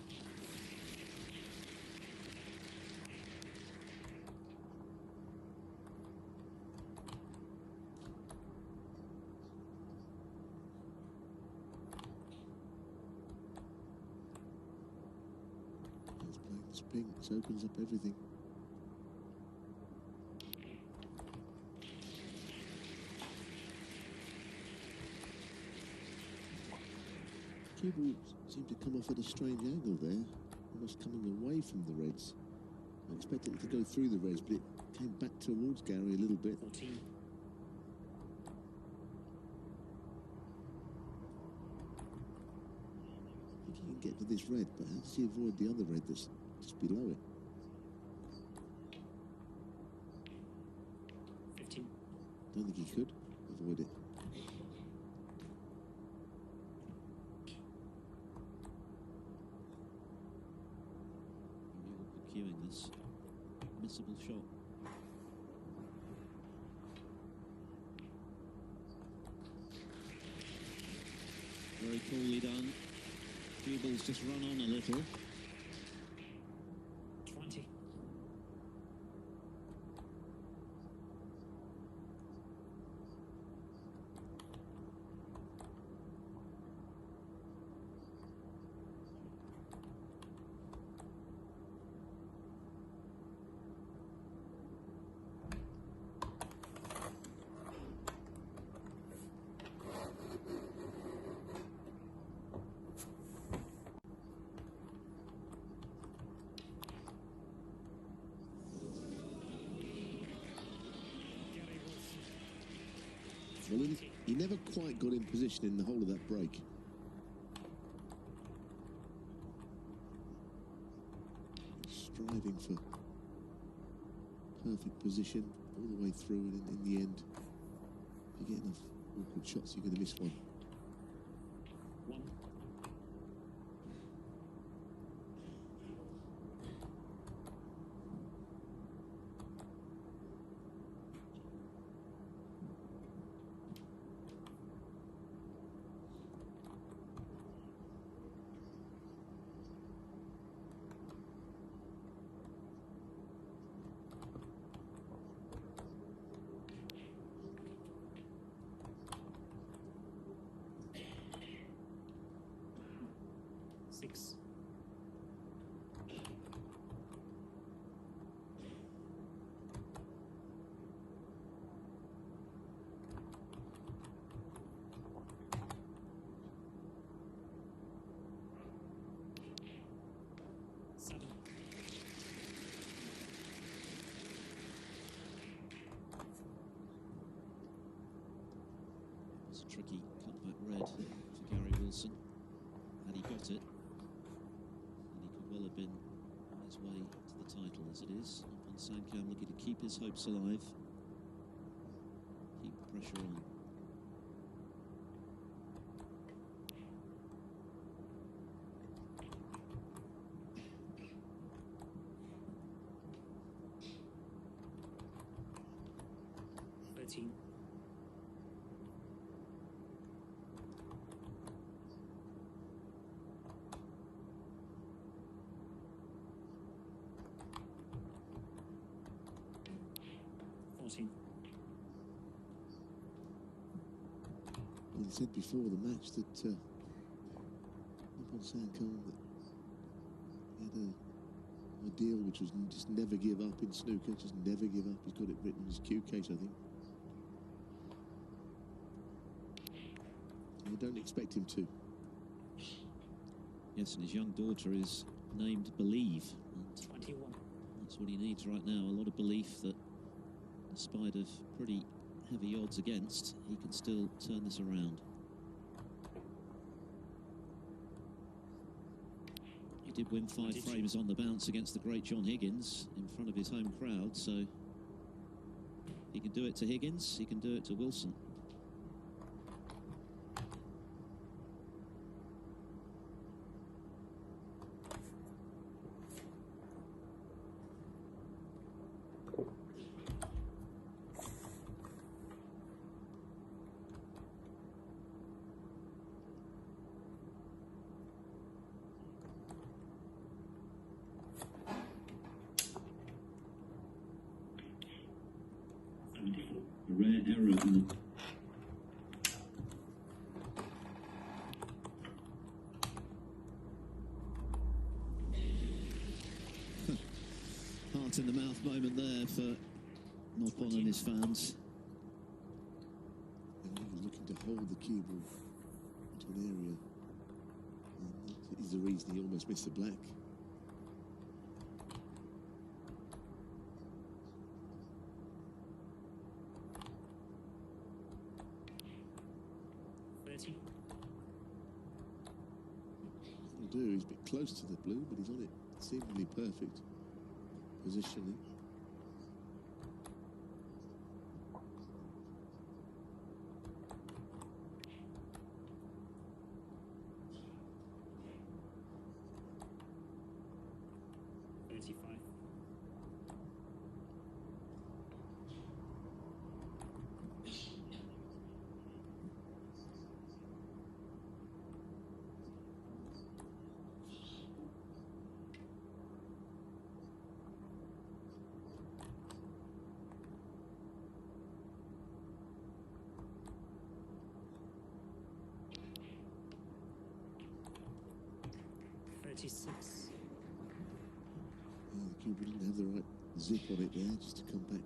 He's playing this pink, this opens up everything. Cue ball seemed to come off at a strange angle there, almost coming away from the reds. I expected it to go through the reds, but it came back towards Gary a little bit. 14. get to this red, but how does he avoid the other red that's just below it? 15. Don't think he could avoid it. Very awkward cueing this missable shot. Very coolly done. Few balls just run on a little. 20. Well, he never quite got in position in the whole of that break. Striving for perfect position all the way through, and in the end, if you get enough awkward shots, you're going to miss one. 1. Six. Seven. It's a tricky cutback red for Gary Wilson. Had he got it, then he could well have been on his way to the title. As it is, Noppon Saengkham looking to keep his hopes alive, keep the pressure on. Thirteen. Well, he said before the match that Noppon Saengkham that he had a deal which was just never give up in snooker, just never give up. He's got it written in his cue case, I think. I don't expect him to. Yes, and his young daughter is named Believe. And 21. that's what he needs right now, a lot of belief that in spite of pretty heavy odds against, he can still turn this around. He did win 5 frames on the bounce against the great John Higgins in front of his home crowd, so he can do it to Higgins, he can do it to Wilson. A rare error in the Heart in the mouth moment there for Noppon and his fans. And he was looking to hold the cue ball into an area. And that is the reason he almost missed the black. do. He's a bit close to the blue, but he's on it seemingly perfect positioning. Six. The Cuban didn't have the right zip on it there, just to come back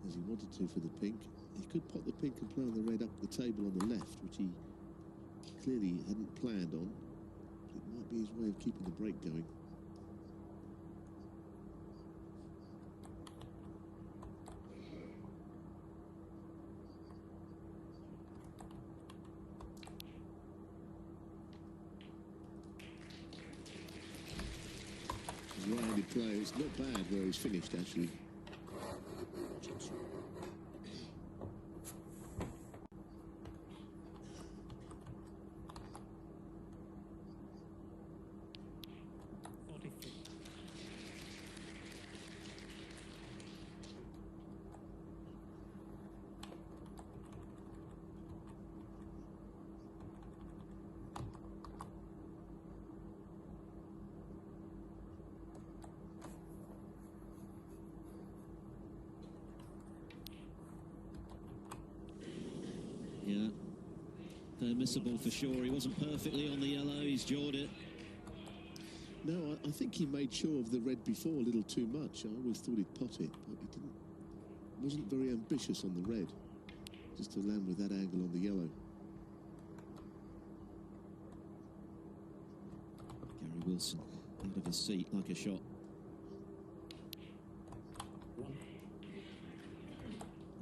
as he wanted to for the pink. He could pop the pink and play on the red up the table on the left, which he clearly hadn't planned on. But it might be his way of keeping the break going. Right-handed play. It's not bad where he's finished, actually. Yeah, permissible for sure. He wasn't perfectly on the yellow. He's jawed it. No, I think he made sure of the red before a little too much. I always thought he'd pot it, but he didn't. Wasn't very ambitious on the red, just to land with that angle on the yellow. Gary Wilson out of his seat like a shot.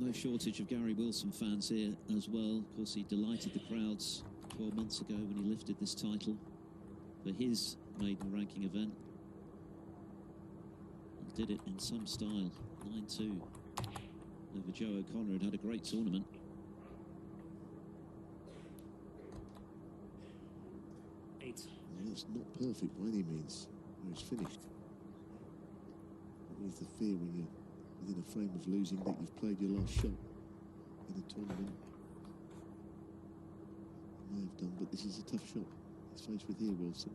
No shortage of Gary Wilson fans here as well. Of course, he delighted the crowds 12 months ago when he lifted this title for his maiden ranking event. And did it in some style, 9-2 over Joe O'Connor, who'd had a great tournament. Well, that's not perfect by any means, where he's finished. Always the fear when you're within a frame of losing that you've played your last shot in a tournament. May have done, but this is a tough shot he's faced with here, Wilson.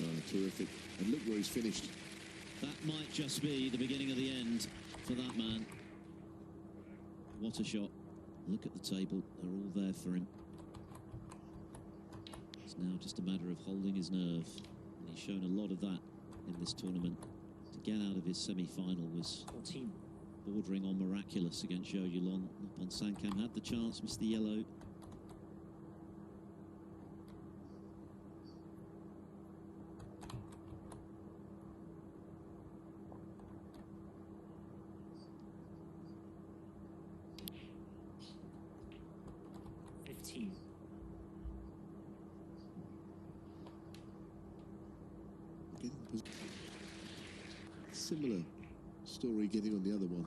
Oh, terrific. And look where he's finished. That might just be the beginning of the end for that man. What a shot. Look at the table. They're all there for him. It's now just a matter of holding his nerve. And he's shown a lot of that in this tournament. To get out of his semi-final was 14. Bordering on miraculous against Zhou Yulong. Noppon Saengkham had the chance, missed the yellow. Similar story getting on the other one.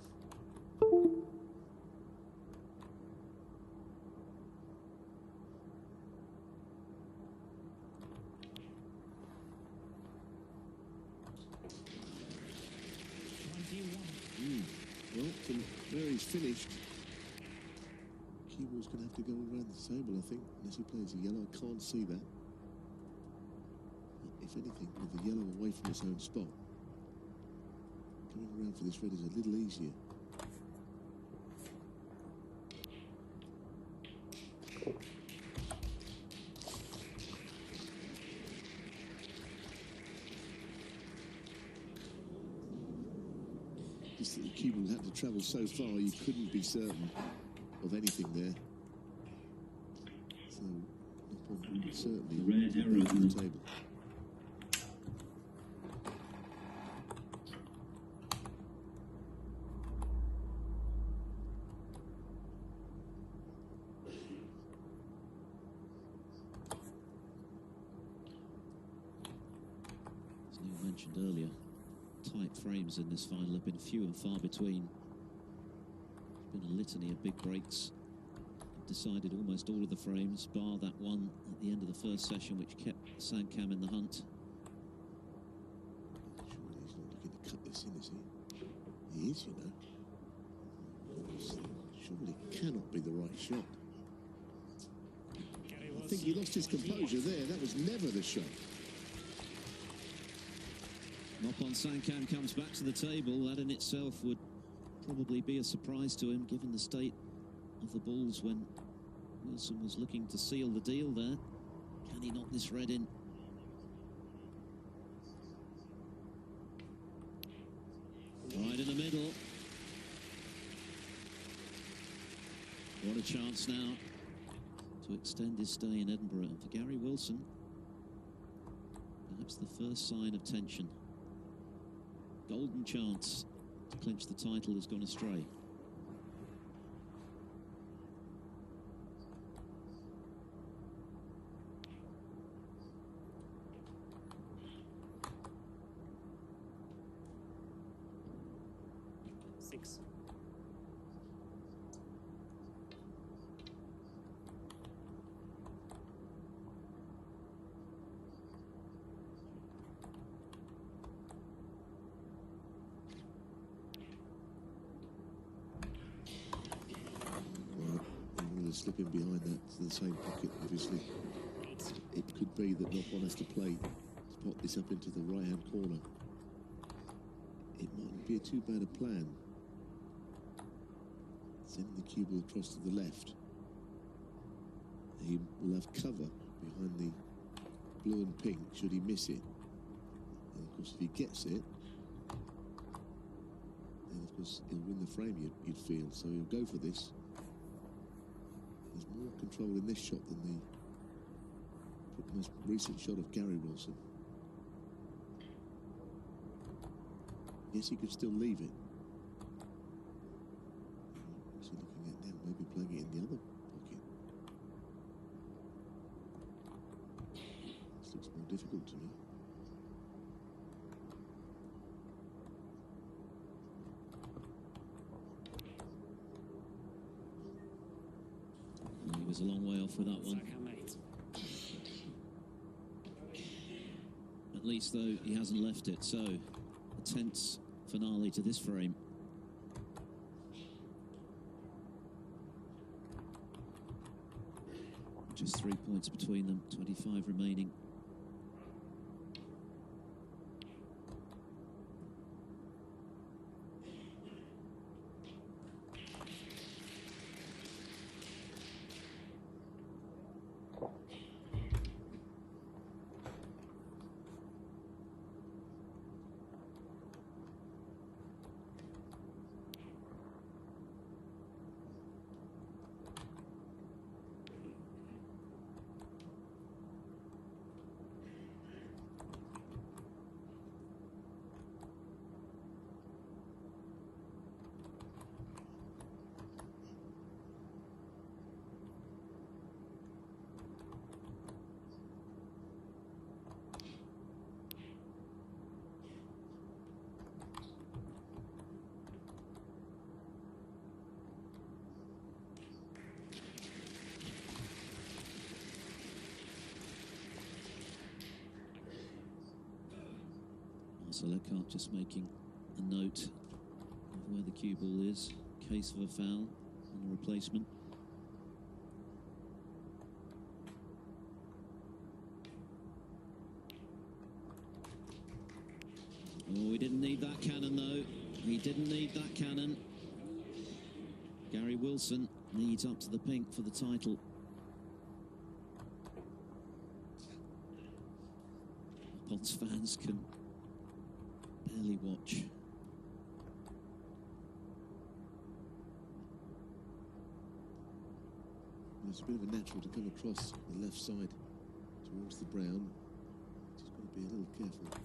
Well, from where he's finished, Kiwo's going to have to go around the table, I think, unless he plays a yellow. I can't see that. If anything, with the yellow away from its own spot, coming around for this red is a little easier. Just that the Cuban had to travel so far, you couldn't be certain of anything there. So, Noppon certainly Red arrow on the table. mentioned earlier, tight frames in this final have been few and far between. There's been a litany of big breaks. Decided almost all of the frames, bar that one at the end of the first session, which kept Saengkham in the hunt. Surely he's not looking to cut this in, is he? He is, you know. Surely it cannot be the right shot. I think he lost his composure there. That was never the shot. Noppon Saengkham comes back to the table. That in itself would probably be a surprise to him, given the state of the balls when Wilson was looking to seal the deal there. Can he knock this red in? Right in the middle. What a chance now to extend his stay in Edinburgh. And for Gary Wilson, perhaps the first sign of tension. Golden chance to clinch the title has gone astray. Six. Slipping behind that to the same pocket, obviously. It could be that Noppon has to play to pot this up into the right-hand corner. It mightn't be too bad a plan. Sending the cue ball across to the left. He will have cover behind the blue and pink should he miss it. And of course, if he gets it, then of course he'll win the frame, you'd feel. So he'll go for this. There's more control in this shot than the most recent shot of Gary Wilson. Yes, he could still leave it. What's he looking at now? Maybe playing it in the other pocket. This looks more difficult to me. He was a long way off with that one. At least, though, he hasn't left it, so a tense finale to this frame. Just 3 points between them, 25 remaining. Leckhart just making a note of where the cue ball is, in case of a foul on a replacement. Oh, he didn't need that cannon, though. He didn't need that cannon. Gary Wilson needs up to the pink for the title. Noppon fans can barely watch. It's a bit of a natural to come across the left side towards the brown. Just got to be a little careful as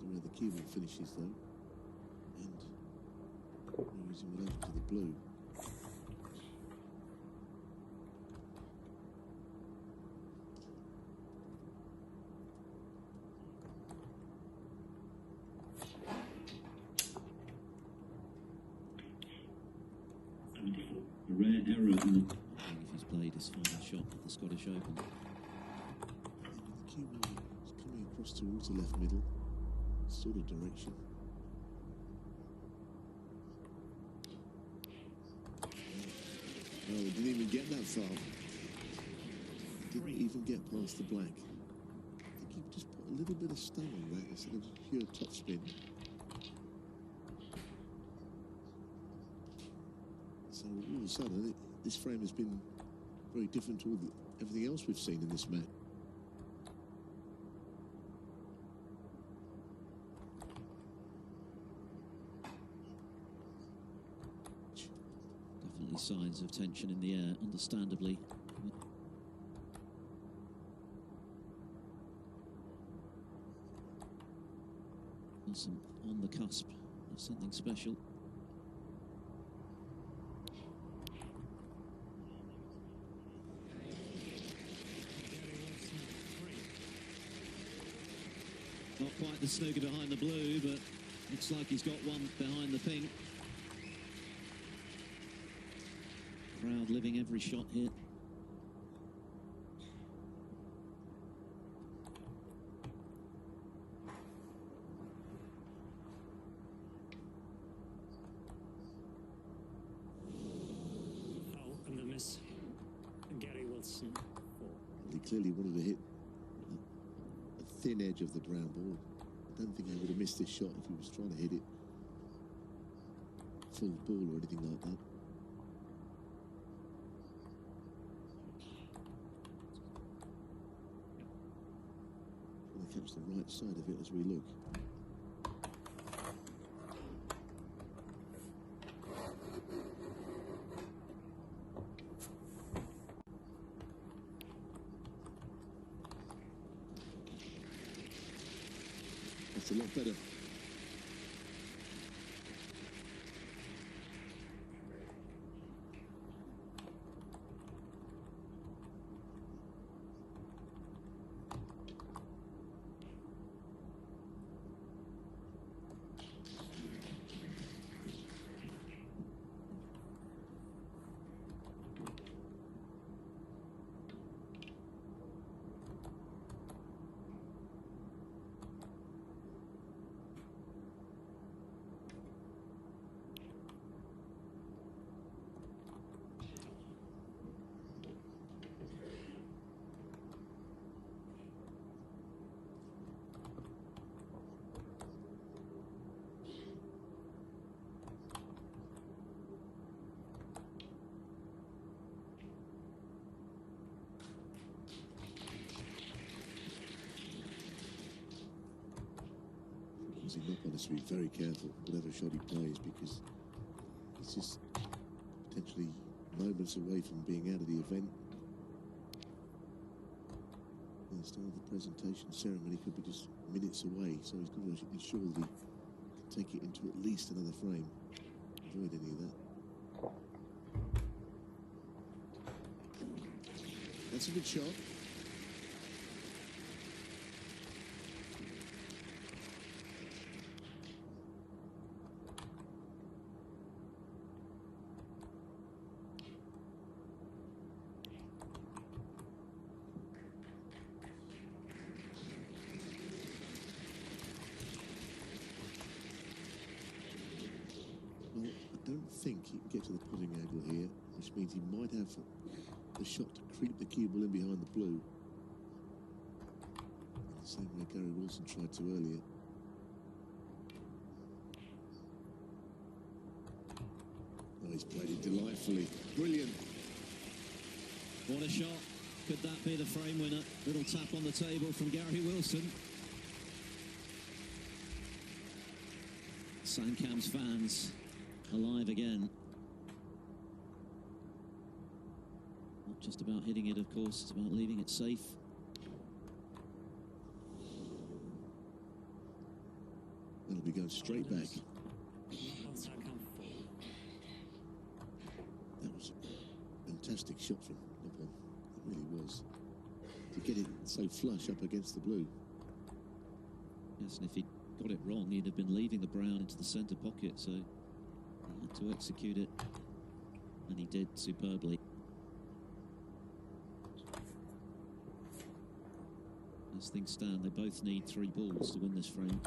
to where the cue ball finishes, though. And we're using it over to the blue. rare error in the If he's played his final shot at the Scottish Open. The cue ball is coming across towards the left middle sort of direction. Oh, didn't even get that far. Didn't even get past the black. I think he just put a little bit of stun on that instead of pure topspin. So all of a sudden, this frame has been very different to everything else we've seen in this match. Definitely signs of tension in the air, understandably. Wilson on the cusp of something special. Not quite the snooker behind the blue, but looks like he's got one behind the pink. Crowd living every shot here. Foul and the miss. Gary Wilson. 4. He clearly wanted to hit a thin edge of the brown ball. I don't think he would have missed this shot if he was trying to hit it full ball or anything like that. Trying to catch the right side of it as we look. That's a lot better. Noppon has to be very careful whatever shot he plays, because it's just potentially moments away from being out of the event. And the start of the presentation ceremony could be just minutes away, so he's got to ensure that he can take it into at least another frame, avoid any of that. That's a good shot. I don't think he can get to the putting angle here, which means he might have the shot to creep the cue ball in behind the blue. The same way Gary Wilson tried to earlier. Oh, he's played it delightfully. Brilliant. What a shot. Could that be the frame winner? Little tap on the table from Gary Wilson. Saengkham's fans alive again. Not just about hitting it, of course, it's about leaving it safe. That'll be going straight back. Noppon Saengkham. 4. That was a fantastic shot from Noppon. It really was. To get it so flush up against the blue. Yes, and if he got it wrong, he'd have been leaving the brown into the centre pocket, so he had to execute it and he did superbly. As things stand, they both need 3 balls to win this frame.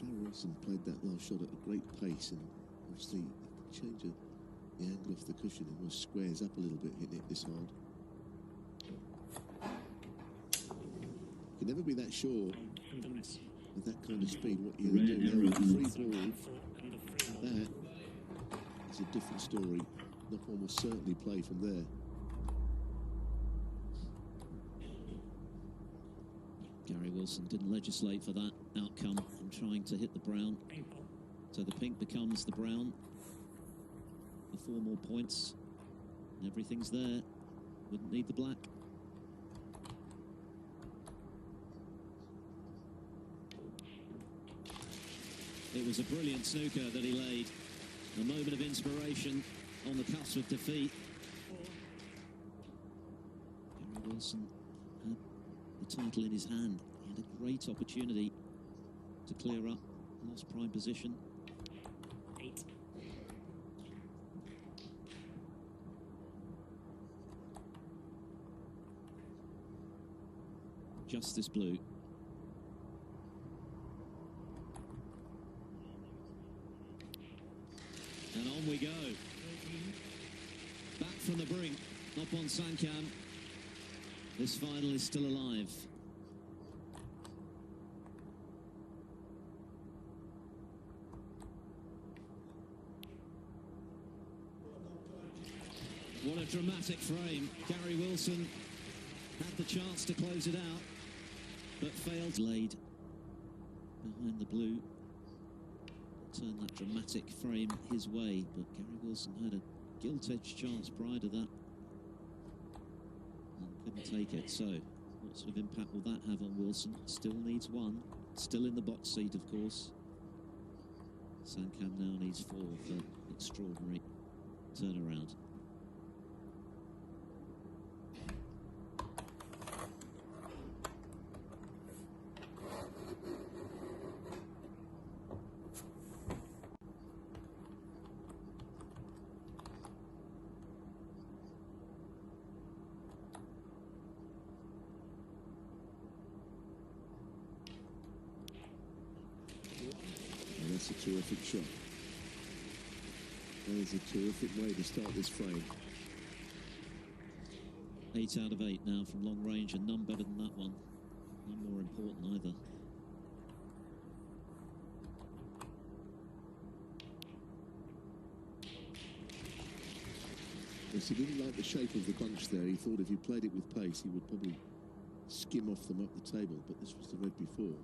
Gary Wilson played that last shot at a great pace, and obviously you can change the angle off the cushion and almost squares up a little bit hitting it this hard. You can never be that sure And the miss. with that kind of speed what you're going to do. Now, free ball, And the free ball. that is a different story. Noppon will certainly play from there. Gary Wilson didn't legislate for that outcome from trying to hit the brown. Pink ball. So the pink becomes the brown. The 4 more points. And everything's there. Wouldn't need the black. It was a brilliant snooker that he laid. A moment of inspiration on the cusp of defeat. Gary Wilson had the title in his hand. He had a great opportunity to clear up lost prime position. 8. Justice blue. And on we go. Back from the brink, Noppon Saengkham. This final is still alive. What a dramatic frame. Gary Wilson had the chance to close it out, but failed. Laid behind the blue. Turned that dramatic frame his way, but Gary Wilson had a gilt-edged chance prior to that and couldn't take it. So what sort of impact will that have on Wilson? Still needs 1, still in the box seat, of course. Saengkham now needs 4 for extraordinary turnaround. That's a terrific shot. That is a terrific way to start this frame. 8 out of 8 now from long range, and none better than that one. None more important either. Yes, he didn't like the shape of the bunch there. He thought if he played it with pace, he would probably skim off them up the table, but this was the red before.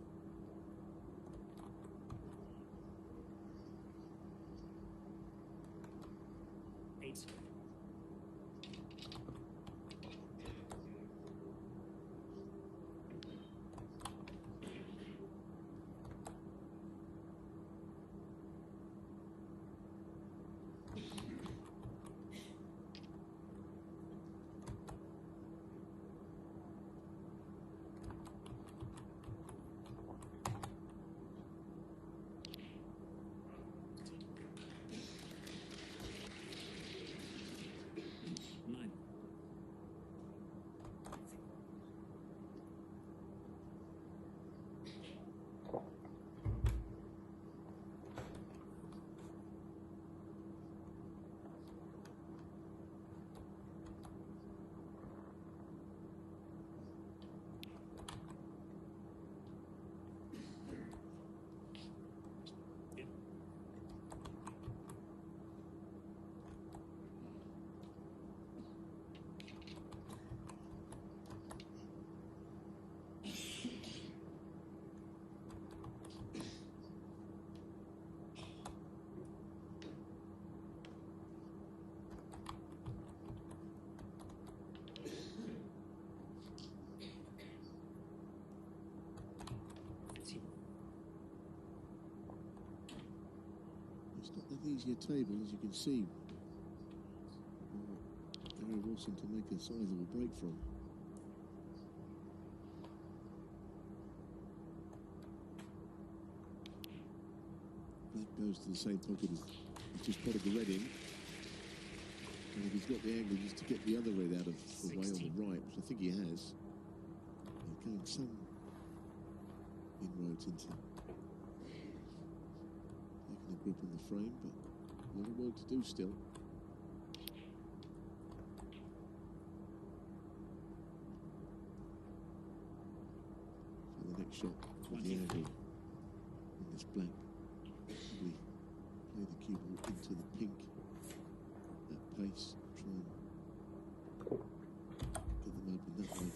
It's not that easier table, as you can see. Gary Wilson to make a sizable break from. That goes to the same pocket as just potted the red in. And if he's got the angle just to get the other red out of the way on the right, which I think he has, going some inroads into taking a grip on the frame, but a lot of work to do still. So the next shot with the angle in this black, probably play the cue ball into the pink at pace, try and get them open that way.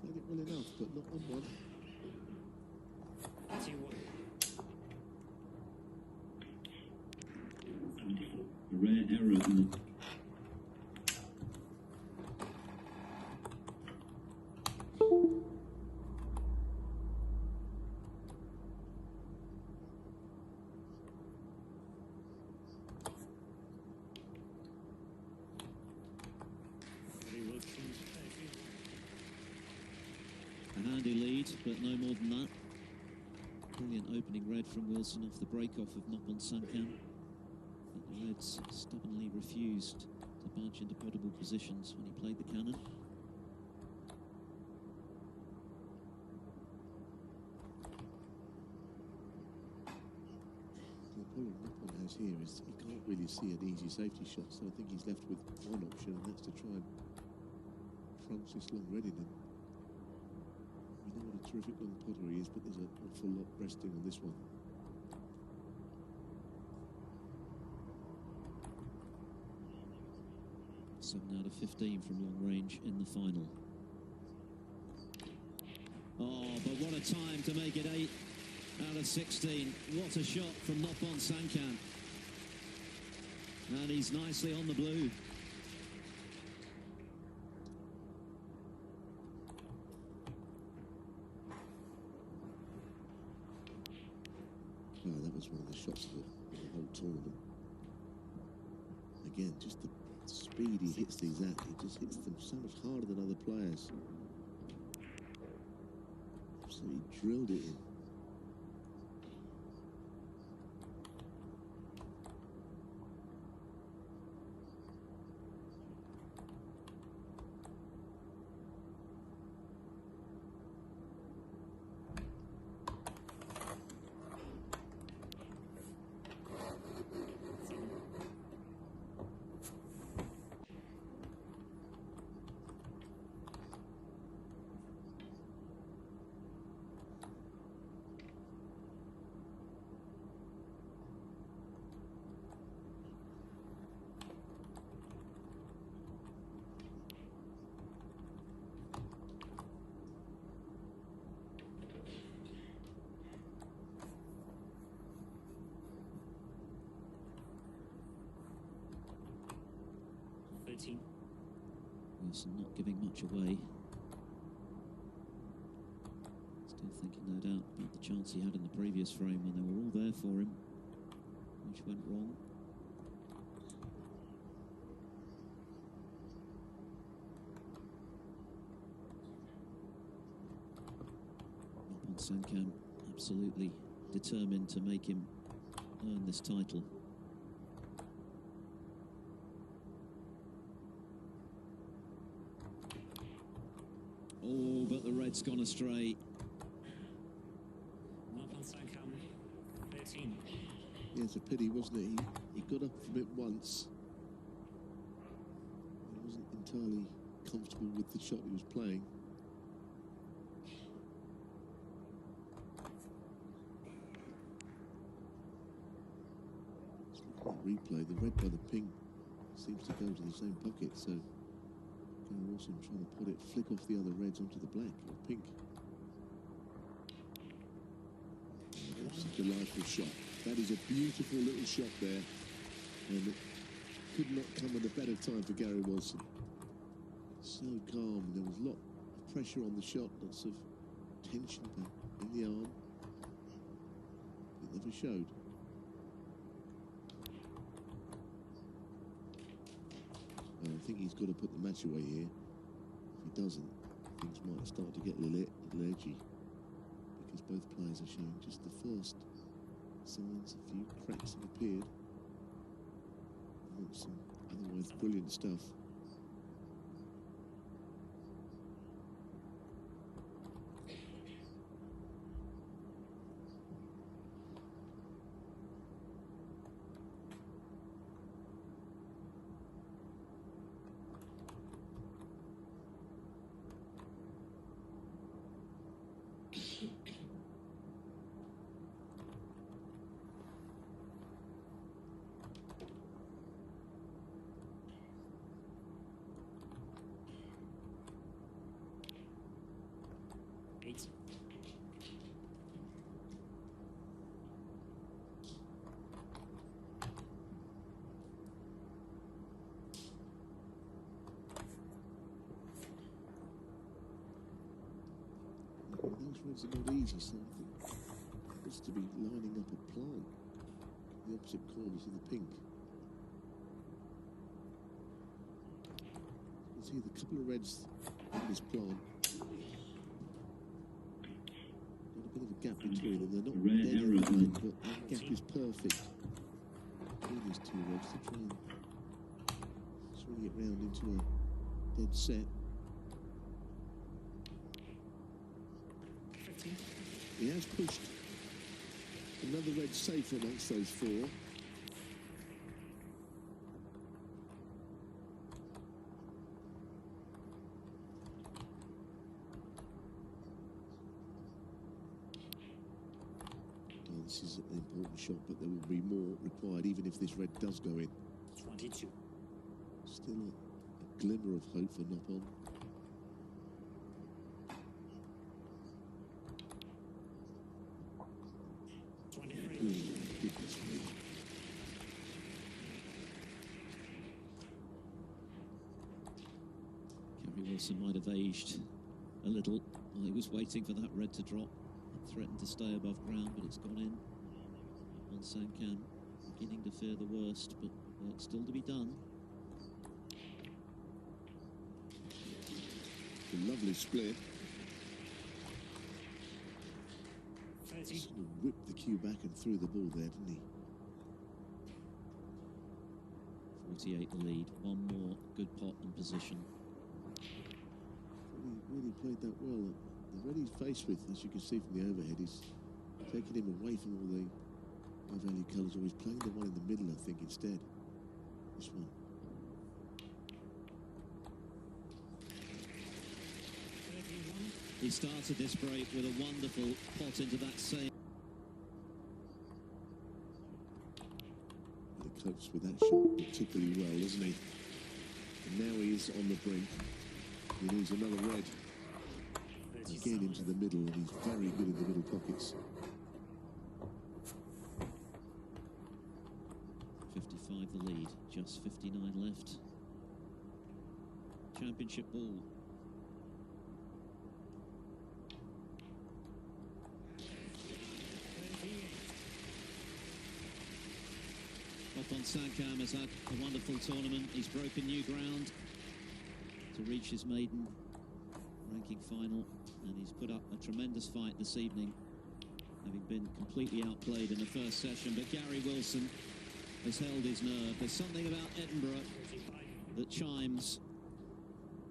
Played it well enough, but not on one. 2-1. 74. A rare error in the Very well tuned. A handy lead, but no more than that. Brilliant opening red from Wilson off the break-off of Noppon Saengkham. But the Reds stubbornly refused to budge into potable positions when he played the cannon. The problem Noppon has here is he can't really see an easy safety shot, so I think he's left with one option, and that's to try and crunch this long red in. And we know what a terrific long putter he is, but there's an awful lot resting on this one. Seven out of 15 from long range in the final. Oh, but what a time to make it 8 out of 16. What a shot from Noppon Saengkham. And he's nicely on the blue. Oh, that was one of the shots of the whole tournament. Again, just the speed he hits these at, he just hits them so much harder than other players. So he drilled it in. Wilson not giving much away. Still thinking, no doubt, about the chance he had in the previous frame when they were all there for him, which went wrong. Noppon Saengkham absolutely determined to make him earn this title. Oh, but the red's gone astray. Noppon Saengkham, 13. Yeah, it's a pity, wasn't it? He got up from it once. He wasn't entirely comfortable with the shot he was playing. Just looking at the replay, the red by the pink seems to go to the same pocket, so Gary Wilson trying to put it, flick off the other reds onto the black or pink. That's a delightful shot. That is a beautiful little shot there, and it could not come at a better time for Gary Wilson. So calm. There was a lot of pressure on the shot, lots of tension in the arm. It never showed. I think he's got to put the match away here. If he doesn't, things might start to get a little edgy, because both players are showing just the first signs, a few cracks have appeared. Not some otherwise brilliant stuff. Eight. Those reds are not easy, something. It's to be lining up a plant. The opposite corners of the pink. You see the couple of reds in this plant. Got a bit of a gap between them. They're not Red dead arrow. in line, but that gap is perfect. Between these two reds to try and swing it round into a dead set. 15. He has pushed another red safe amongst those four. Well, this is an important shot, but there will be more required even if this red does go in. 22. Still a glimmer of hope for Noppon. Goodness me. Gary Wilson might have aged a little while he was waiting for that red to drop. It threatened to stay above ground, but it's gone in. Noppon Saengkham beginning to fear the worst, but work still to be done. A lovely split. 30. Sort of whipped the cue back and threw the ball there, didn't he? 48 the lead. One more good pot and position. Really played that well. The red he's faced with, as you can see from the overhead, is taking him away from all the high-value colours, or he's playing the one in the middle, I think, instead. This one. 31. He started this break with a wonderful pot into that same. He copes with that shot particularly well, doesn't he? And now he is on the brink. He needs another red. Again into the middle, and he's very good in the middle pockets. 55 the lead, just 59 left. Championship ball. Noppon Saengkham has had a wonderful tournament. He's broken new ground to reach his maiden ranking final, and he's put up a tremendous fight this evening, having been completely outplayed in the first session. But Gary Wilson has held his nerve. There's something about Edinburgh that chimes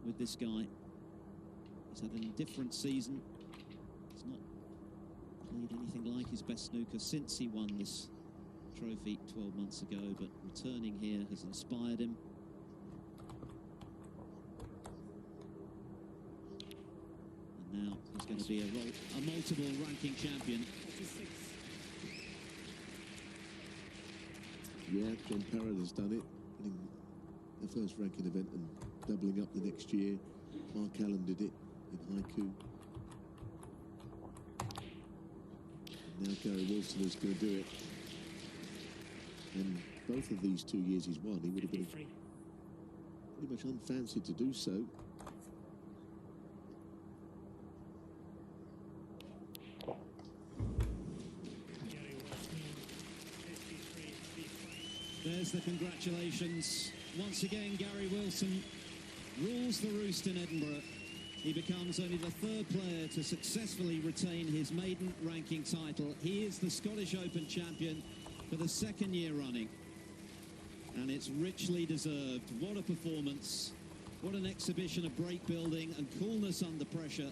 with this guy. He's had an indifferent season. He's not played anything like his best snooker since he won this trophy 12 months ago, but returning here has inspired him. And now he's going to be a multiple ranking champion. 46. Yeah, John Parrott has done it, winning the first ranking event and doubling up the next year. Mark Allen did it in haiku. And now Gary Wilson is going to do it. And both of these 2 years he's won, he would have been 53. pretty much unfancied to do so. Gary Wilson. 53. There's the congratulations. Once again, Gary Wilson rules the roost in Edinburgh. He becomes only the third player to successfully retain his maiden ranking title. He is the Scottish Open champion for the second year running. And it's richly deserved. What a performance. What an exhibition of break building and coolness under pressure.